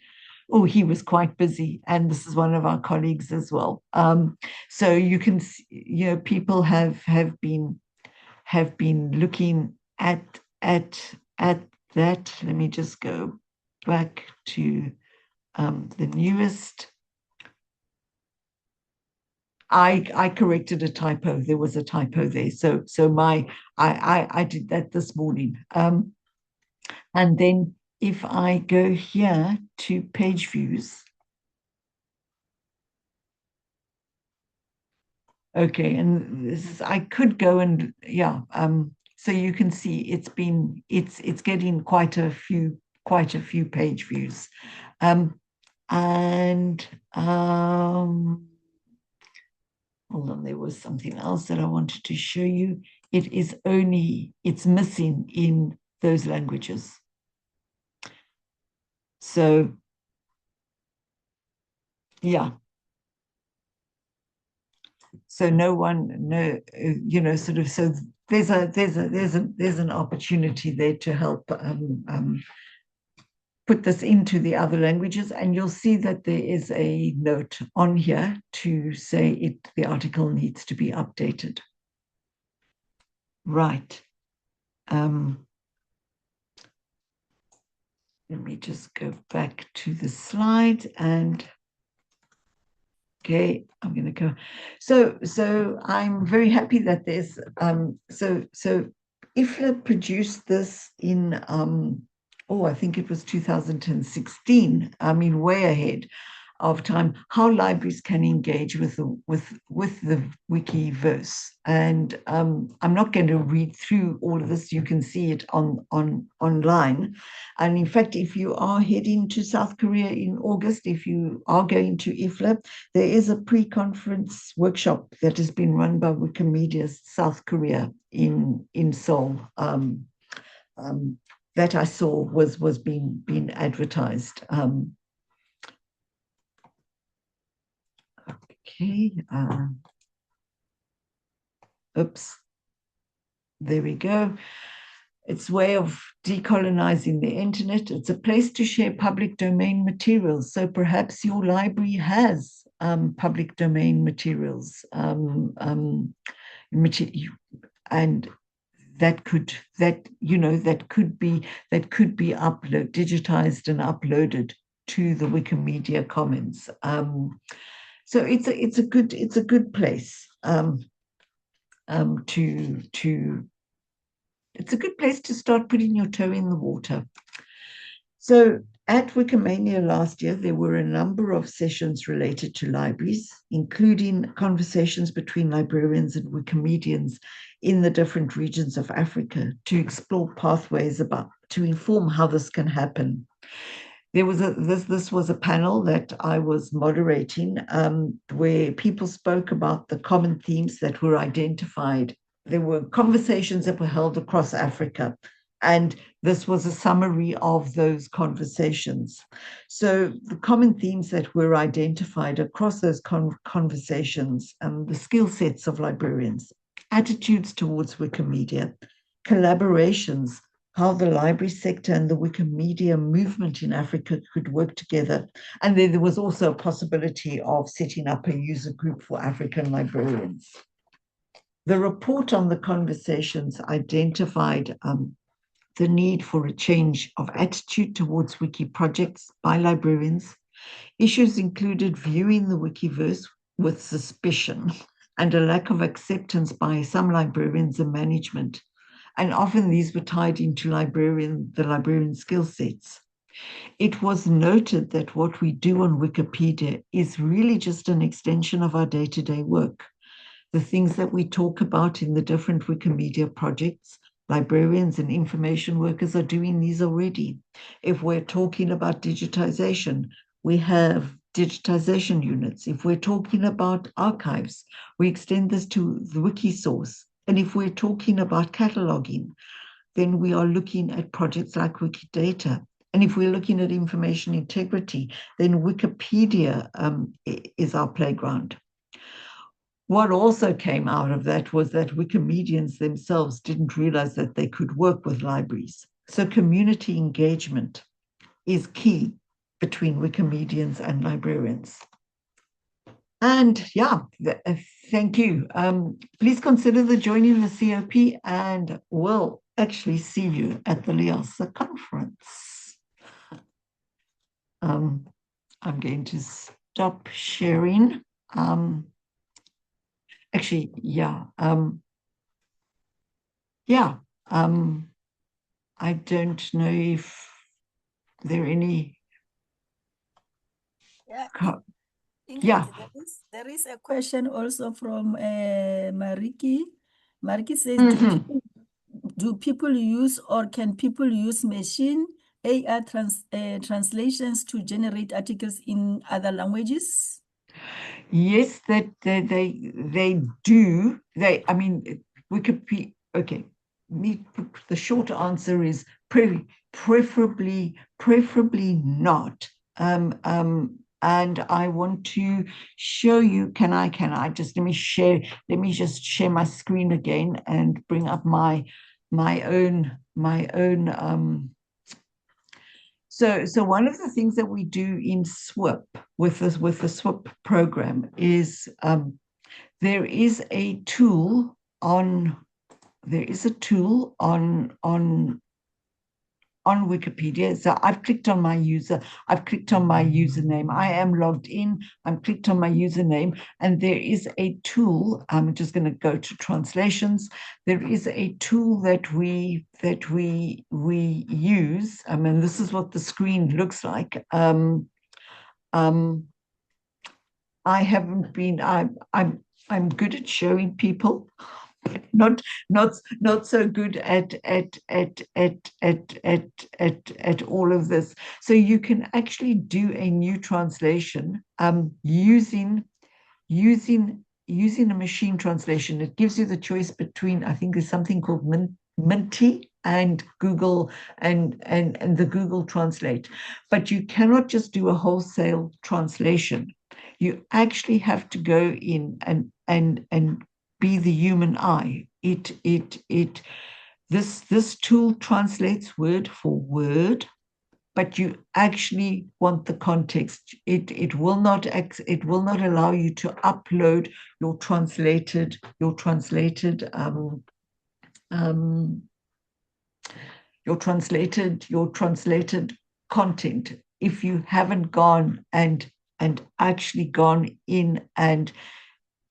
Oh, he was quite busy, and this is one of our colleagues as well. So you can see, people have been looking at that. Let me just go back to the newest. I corrected a typo. There was a typo there. So I did that this morning. And then if I go here to page views. Okay, and I could go and so you can see it's getting quite a few page views. Hold on, there was something else that I wanted to show you. It's missing in those languages. So, yeah. So so there's an opportunity there to help put this into the other languages, and you'll see that there is a note on here to say the article needs to be updated. Right. Let me just go back to the slide and okay, I'm going to go. So I'm very happy that there's so IFLA produced this in I think it was 2016. I mean, way ahead of time, how libraries can engage with the Wikiverse. And I'm not going to read through all of this. You can see it online. And in fact, if you are heading to South Korea in August, if you are going to IFLA, there is a pre-conference workshop that has been run by Wikimedia South Korea in Seoul. That I saw was being advertised. Okay. Oops. There we go. It's a way of decolonizing the internet. It's a place to share public domain materials. So perhaps your library has public domain materials, and that could be digitized and uploaded to the Wikimedia Commons. So it's a good place it's a good place to start putting your toe in the water. So at Wikimania last year, there were a number of sessions related to libraries, including conversations between librarians and Wikimedians in the different regions of Africa to explore pathways to inform how this can happen. This was a panel that I was moderating where people spoke about the common themes that were identified. There were conversations that were held across Africa, and this was a summary of those conversations. So the common themes that were identified across those conversations, the skill sets of librarians, attitudes towards Wikimedia, collaborations, how the library sector and the Wikimedia movement in Africa could work together. And then there was also a possibility of setting up a user group for African librarians. The report on the conversations identified the need for a change of attitude towards wiki projects by librarians. Issues included viewing the Wikiverse with suspicion and a lack of acceptance by some librarians and management, and often these were tied into the librarian skill sets. It was noted that what we do on Wikipedia is really just an extension of our day-to-day work. The things that we talk about in the different Wikimedia projects, librarians and information workers are doing these already. If we're talking about digitization, we have digitization units. If we're talking about archives, we extend this to the Wikisource. And if we're talking about cataloging, then we are looking at projects like Wikidata. And if we're looking at information integrity, then Wikipedia is our playground. What also came out of that was that Wikimedians themselves didn't realize that they could work with libraries. So community engagement is key between Wikimedians and librarians. And yeah, thank you. Please consider joining the COP, and we'll actually see you at the LIASA conference. I'm going to stop sharing. Actually, yeah. I don't know if there are any. Yeah. There is a question also from Mariki. Mariki says, do people use, or can people use machine AI translations to generate articles in other languages? Yes, that they do. I mean, Wikipedia. Okay, the short answer is preferably not. And I want to show you. Can I just let me just share my screen again and bring up my own. So one of the things that we do in SWIP with the SWIP program is there is a tool on Wikipedia. So I've clicked on my username. I am logged in. I'm clicked on my username, and there is a tool. I'm just going to go to translations. There is a tool that we use. I mean, this is what the screen looks like. I haven't been. I'm good at showing people. Not so good at all of this. So you can actually do a new translation using a machine translation. It gives you the choice between, I think there's something called Minty and Google and the Google Translate. But you cannot just do a wholesale translation. You actually have to go in and be the human eye. This tool translates word for word, but you actually want the context. It will not allow you to upload your translated content if you haven't gone and actually gone in and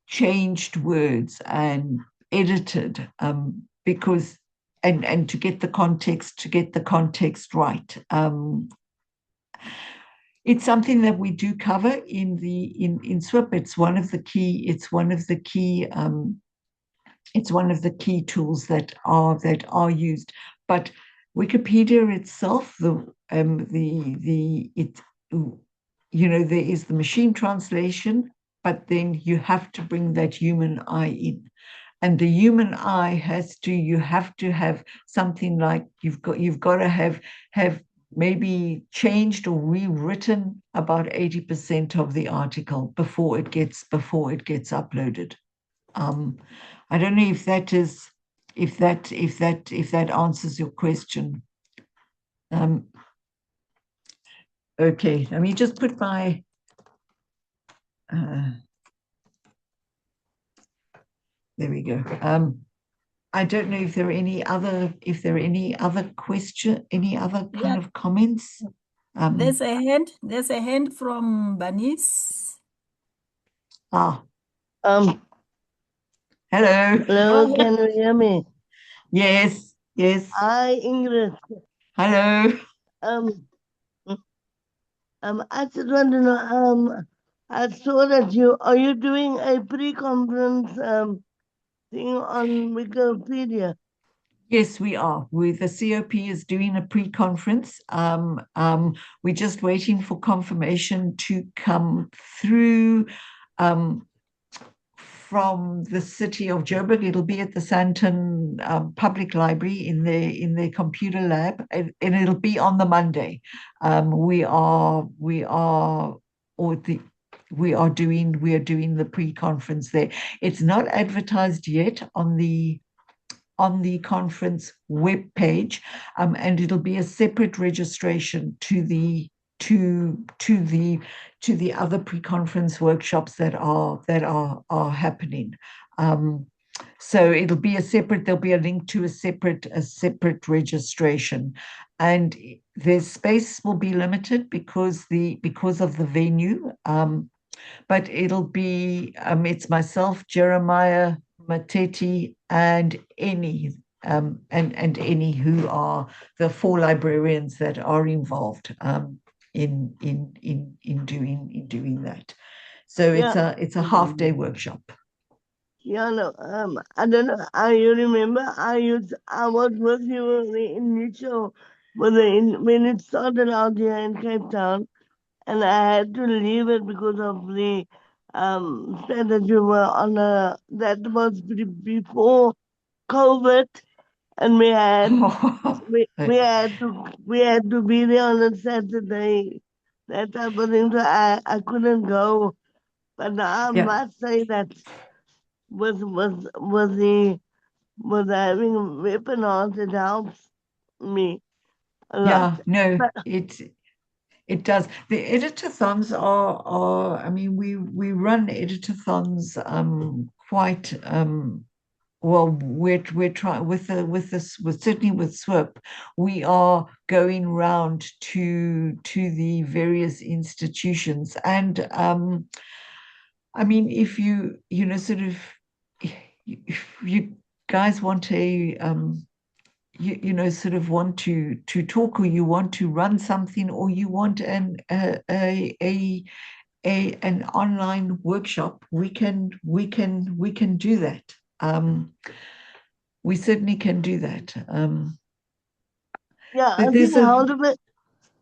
changed words and edited, because and to get the context right. It's something that we do cover in SWIP. It's one of the key tools that are used. But Wikipedia itself, there is the machine translation, but then you have to bring that human eye in. And the human eye you have to have something like you've got to have maybe changed or rewritten about 80% of the article before it gets uploaded. I don't know if that answers your question. Okay, let me just put my there we go. I don't know if there are any other kind of comments. There's a hand from Banis. Hello. Hello, can you hear me? Yes. Yes. Hi, Ingrid. Hello. Um, I just want to know, I saw that are you doing a pre-conference thing on Wikipedia? Yes, we are. The COP is doing a pre-conference. We're just waiting for confirmation to come through from the city of Joburg. It'll be at the Santon Public Library in their computer lab, and it'll be on the Monday. We are doing the pre-conference there. It's not advertised yet on the conference web page, and it'll be a separate registration to the other pre-conference workshops that are happening. So it'll be there'll be a link to a separate registration, and the space will be limited because of the venue. But it'll be it's myself, Jeremiah, Mateti, and Eni, and Eni, who are the 4 librarians that are involved in doing that. So Yeah. it's a half-day workshop. Yeah, no, I don't know. You remember I was with you in the initial when it started out here in Cape Town, and I had to leave it because of the said that you were on that was before COVID, and we had to be there on a Saturday, that type of thing. So I couldn't go, but I Yeah. must say that was having webinars, it helps me a lot. Yeah, no, But it does. The editathons are I mean, we run editathons quite well. We're trying with certainly with SWIP, we are going round to the various institutions, and I mean, if you know sort of if you guys want a you know sort of want to talk, or you want to run something, or you want an online workshop, we can do that. We certainly can do that. yeah, I But think there's a Heidelberg,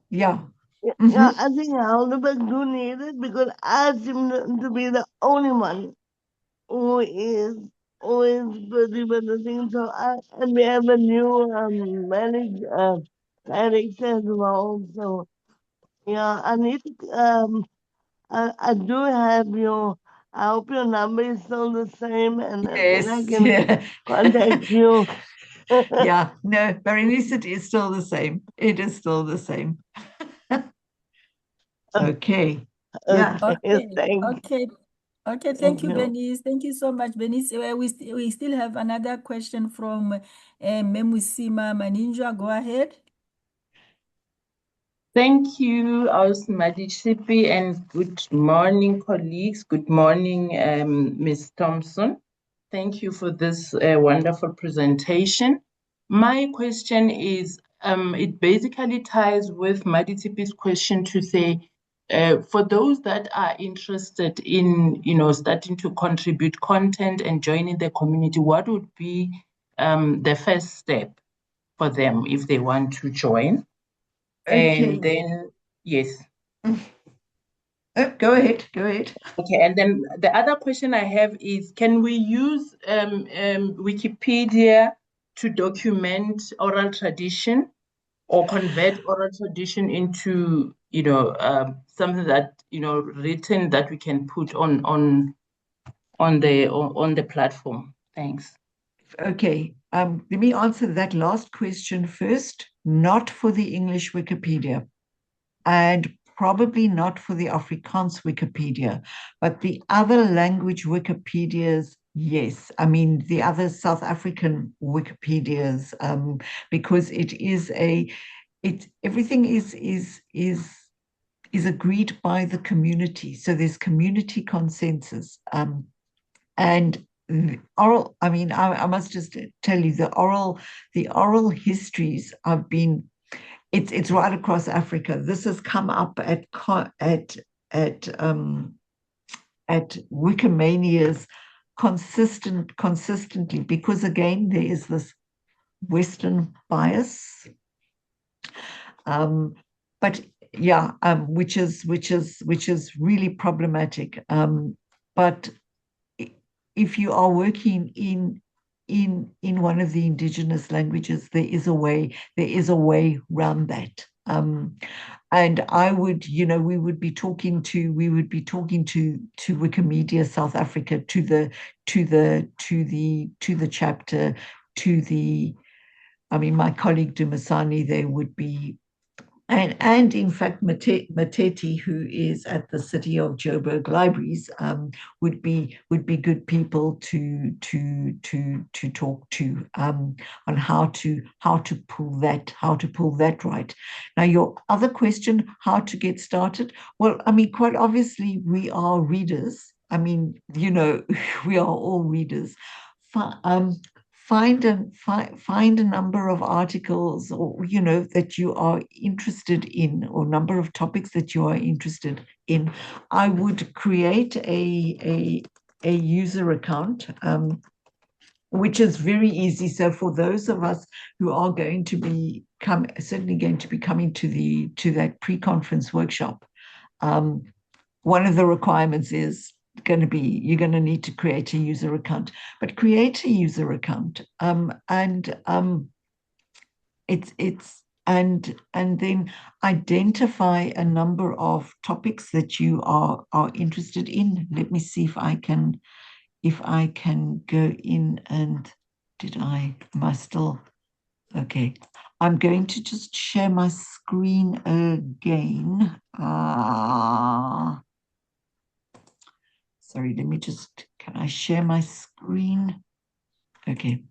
yeah. yeah, I think Heidelberg do need it because I seem to be the only one who is always busy with the thing. So and we have a new director as well. So yeah, I need I do have your. I hope your number is still the same, and then I Yes, can yeah. contact you. Yeah, no, Berenice, it is still the same. It is still the same. Okay. Yeah. Okay, Okay, thank okay, okay. Thank you, you. Bernice. Thank you so much, Bernice. We still have another question from Memusima Maninja. Go ahead. Thank you, Ausmadisipi, and good morning, colleagues. Good morning, Ms. Thompson. Thank you for this wonderful presentation. My question is, it basically ties with Madisipi's question to say, for those that are interested in, starting to contribute content and joining the community, what would be the first step for them if they want to join? Okay. And then, yes. Go ahead. Go ahead. Okay, and then the other question I have is, can we use Wikipedia to document oral tradition or convert oral tradition into, something that, written that we can put on the platform? Thanks. Okay. Let me answer that last question first. Not for the English Wikipedia, and probably not for the Afrikaans Wikipedia, but the other language Wikipedias, yes. I mean, the other South African Wikipedias, because everything is agreed by the community. So there's community consensus, and oral, I mean, I must just tell you, the oral histories have been, it's right across Africa. This has come up at Wikimania's consistently, because again, there is this Western bias. But yeah, which is really problematic. But if you are working in one of the indigenous languages, there is a way around that. And I would, we would be talking to Wikimedia South Africa, to the chapter, I mean, my colleague Dumasani, they would be, and in fact, Mateti, who is at the City of Joburg Libraries, would be good people to talk to on how to pull that right. Now, your other question, how to get started? Well, I mean, quite obviously, we are readers. I mean, we are all readers. Find a number of articles, or that you are interested in, or number of topics that you are interested in. I would create a user account, which is very easy. So for those of us who are going to be certainly going to be coming to that pre-conference workshop, one of the requirements is going to be, you're going to need to create a user account. But create a user account, and then identify a number of topics that you are interested in. Let me see if I can go in and am I still okay? I'm going to just share my screen again. Sorry, can I share my screen? Okay.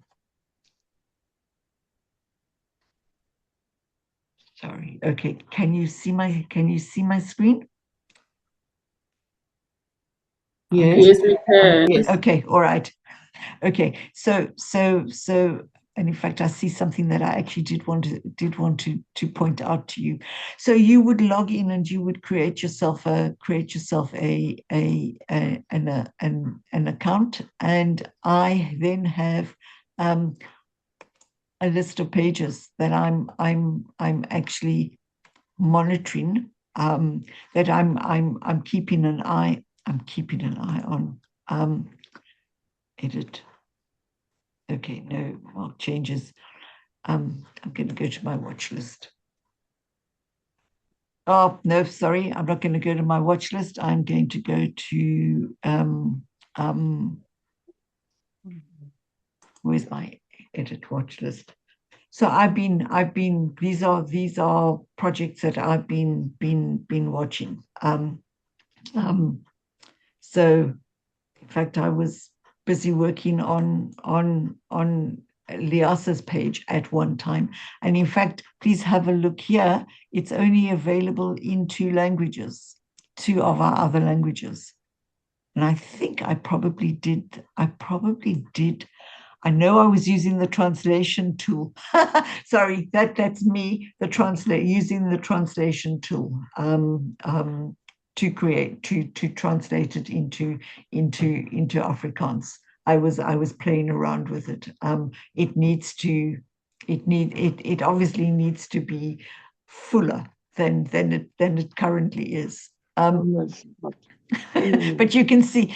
Sorry. Okay. Can you see my screen? Yes, we can. Yes. Okay. All right. Okay. So, and in fact, I see something that I actually did want to point out to you. So you would log in and you would create yourself an account, and I then have a list of pages that I'm actually monitoring, that I'm keeping an eye on. Edit. Okay, no more changes. I'm going to go to my watch list. Oh, no, sorry, I'm not going to go to my watch list. I'm going to go to where's my edit watch list? So these are projects that I've been watching. So in fact, I was busy working on Liasa's page at one time. And in fact, please have a look here. It's only available in two of our other languages. And I think I probably did. I know I was using the translation tool. Sorry, that's me, using the translation tool to translate it into Afrikaans. I was playing around with it. It obviously needs to be fuller than it currently is. But you can see.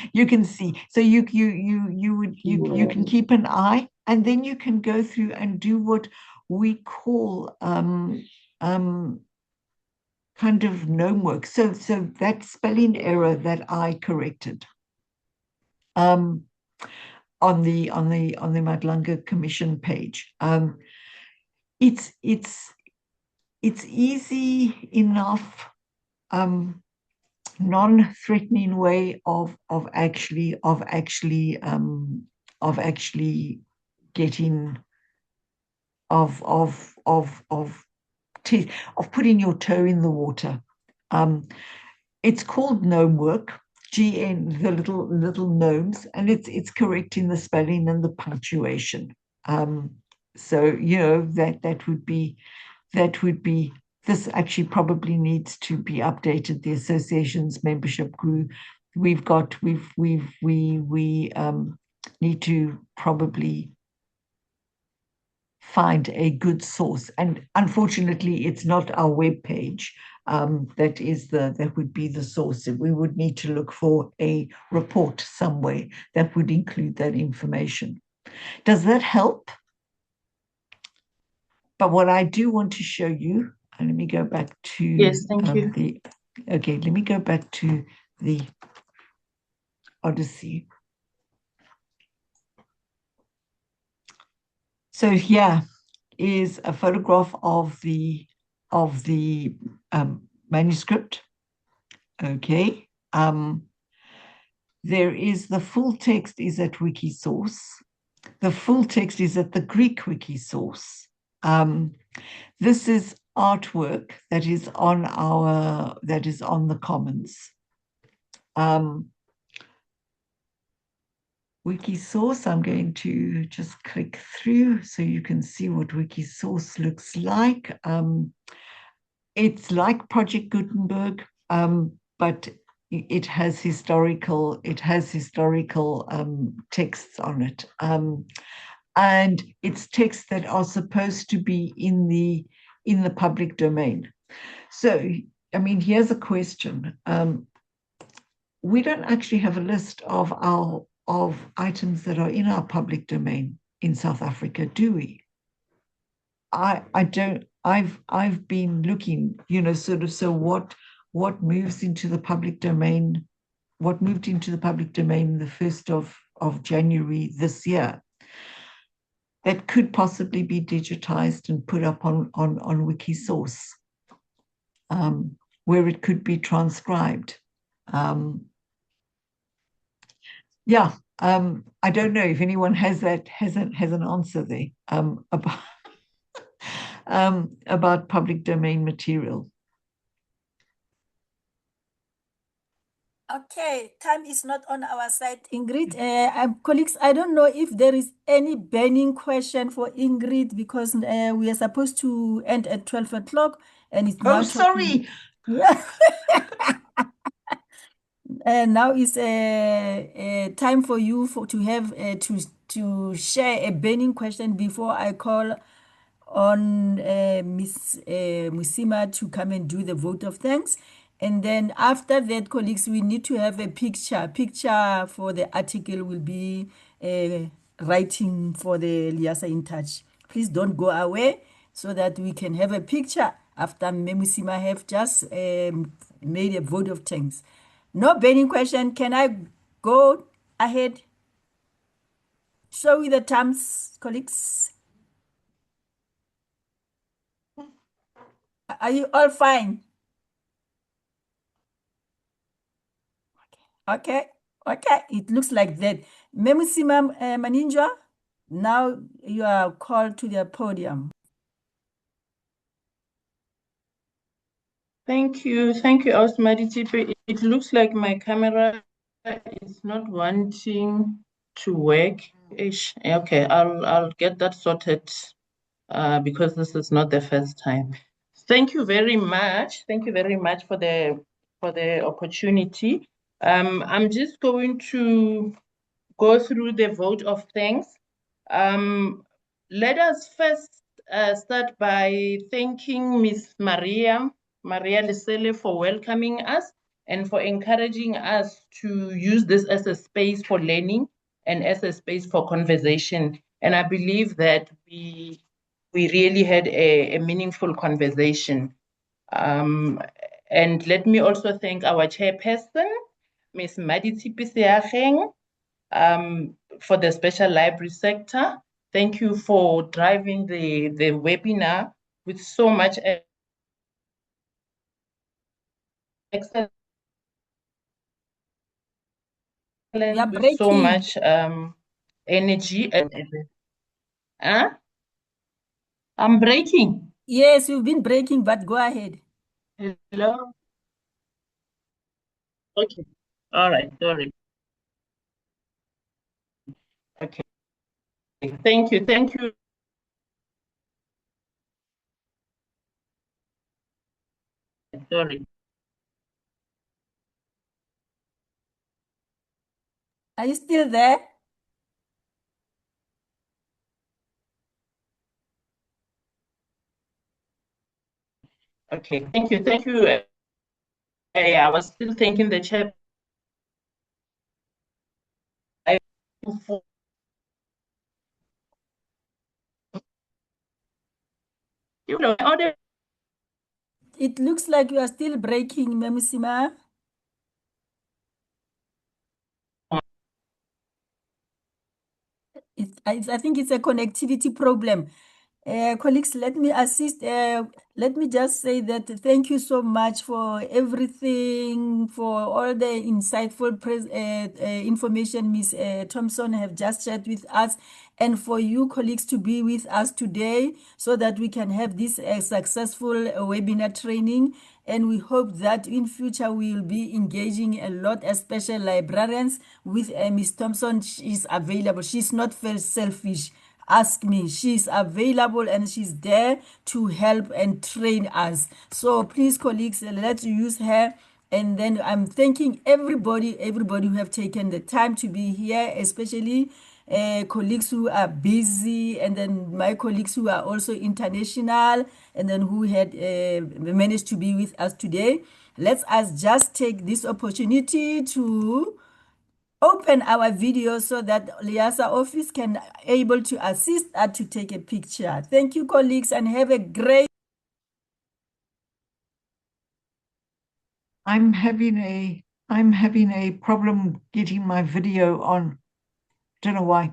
So you can keep an eye, and then you can go through and do what we call kind of gnome work. So that spelling error that I corrected on the Madlanga Commission page, it's easy enough, non-threatening way of actually getting of putting your toe in the water. It's called gnome work GN, the little gnomes, and it's correct in the spelling and the punctuation. So that would be this actually probably needs to be updated. The association's membership grew. We need to probably find a good source. And unfortunately, it's not our web page. That would be the source. We would need to look for a report somewhere that would include that information. Does that help? But what I do want to show you, and let me go back to Yes, thank you. Okay, let me go back to the Odyssey. So here is a photograph of the manuscript. Okay. There is the full text is at Wikisource. The full text is at the Greek Wikisource. This is artwork that is on the Commons. Wikisource, I'm going to just click through so you can see what Wikisource looks like. It's like Project Gutenberg, but it has historical texts on it. And it's texts that are supposed to be in the public domain. So, I mean, here's a question. We don't actually have a list of items that are in our public domain in South Africa, do we? I don't. I've been looking, so what moves into the public domain? What moved into the public domain the 1st of January this year? That could possibly be digitized and put up on Wikisource, where it could be transcribed. I don't know if anyone has an answer there about public domain material. Okay, time is not on our side, Ingrid. Colleagues, I don't know if there is any burning question for Ingrid because we are supposed to end at 12 o'clock and it's now. Oh, sorry. Yeah. Now is time for you to have to share a burning question before I call on Miss Musima to come and do the vote of thanks. And then after that, colleagues, we need to have a picture. Picture for the article will be writing for the Liasa in Touch. Please don't go away so that we can have a picture after Memusima have just made a vote of thanks. No burning question. Can I go ahead? Show you the terms, colleagues. Are you all fine? Okay. It looks like that. Memusima Maninja, now you are called to the podium. Thank you, Ausmadi. It looks like my camera is not wanting to work. Okay, I'll get that sorted because this is not the first time. Thank you very much. Thank you very much for the opportunity. I'm just going to go through the vote of thanks. Let us first start by thanking Ms. Maria Lesele for welcoming us and for encouraging us to use this as a space for learning and as a space for conversation. And I believe that we really had a meaningful conversation. And let me also thank our chairperson, Ms. Maditsi Seageng, for the special library sector. Thank you for driving the webinar with so much excellence, with so much energy. I'm breaking. Yes, you've been breaking, but go ahead. Hello. Okay. All right, sorry. Okay. Thank you. Thank you. Sorry. Are you still there? Okay. Thank you. Thank you. I was still thanking the chair. For order. It looks like you are still breaking, Memusima. I think it's a connectivity problem. Colleagues, let me assist. Let me just say that thank you so much for everything, for all the insightful information Ms. Thompson have just shared with us, and for you colleagues to be with us today so that we can have this successful webinar training. And we hope that in future we will be engaging a lot, especially librarians, with Ms. Thompson. She's available. She's not very selfish. Ask me. She's available and she's there to help and train us. So please, colleagues, let's use her. And then I'm thanking everybody who have taken the time to be here, especially colleagues who are busy, and then my colleagues who are also international, and then who had managed to be with us today. Let us just take this opportunity to open our video so that Liasa office can able to assist us to take a picture. Thank you, colleagues, and have a great. I'm having a problem getting my video on. Don't know why.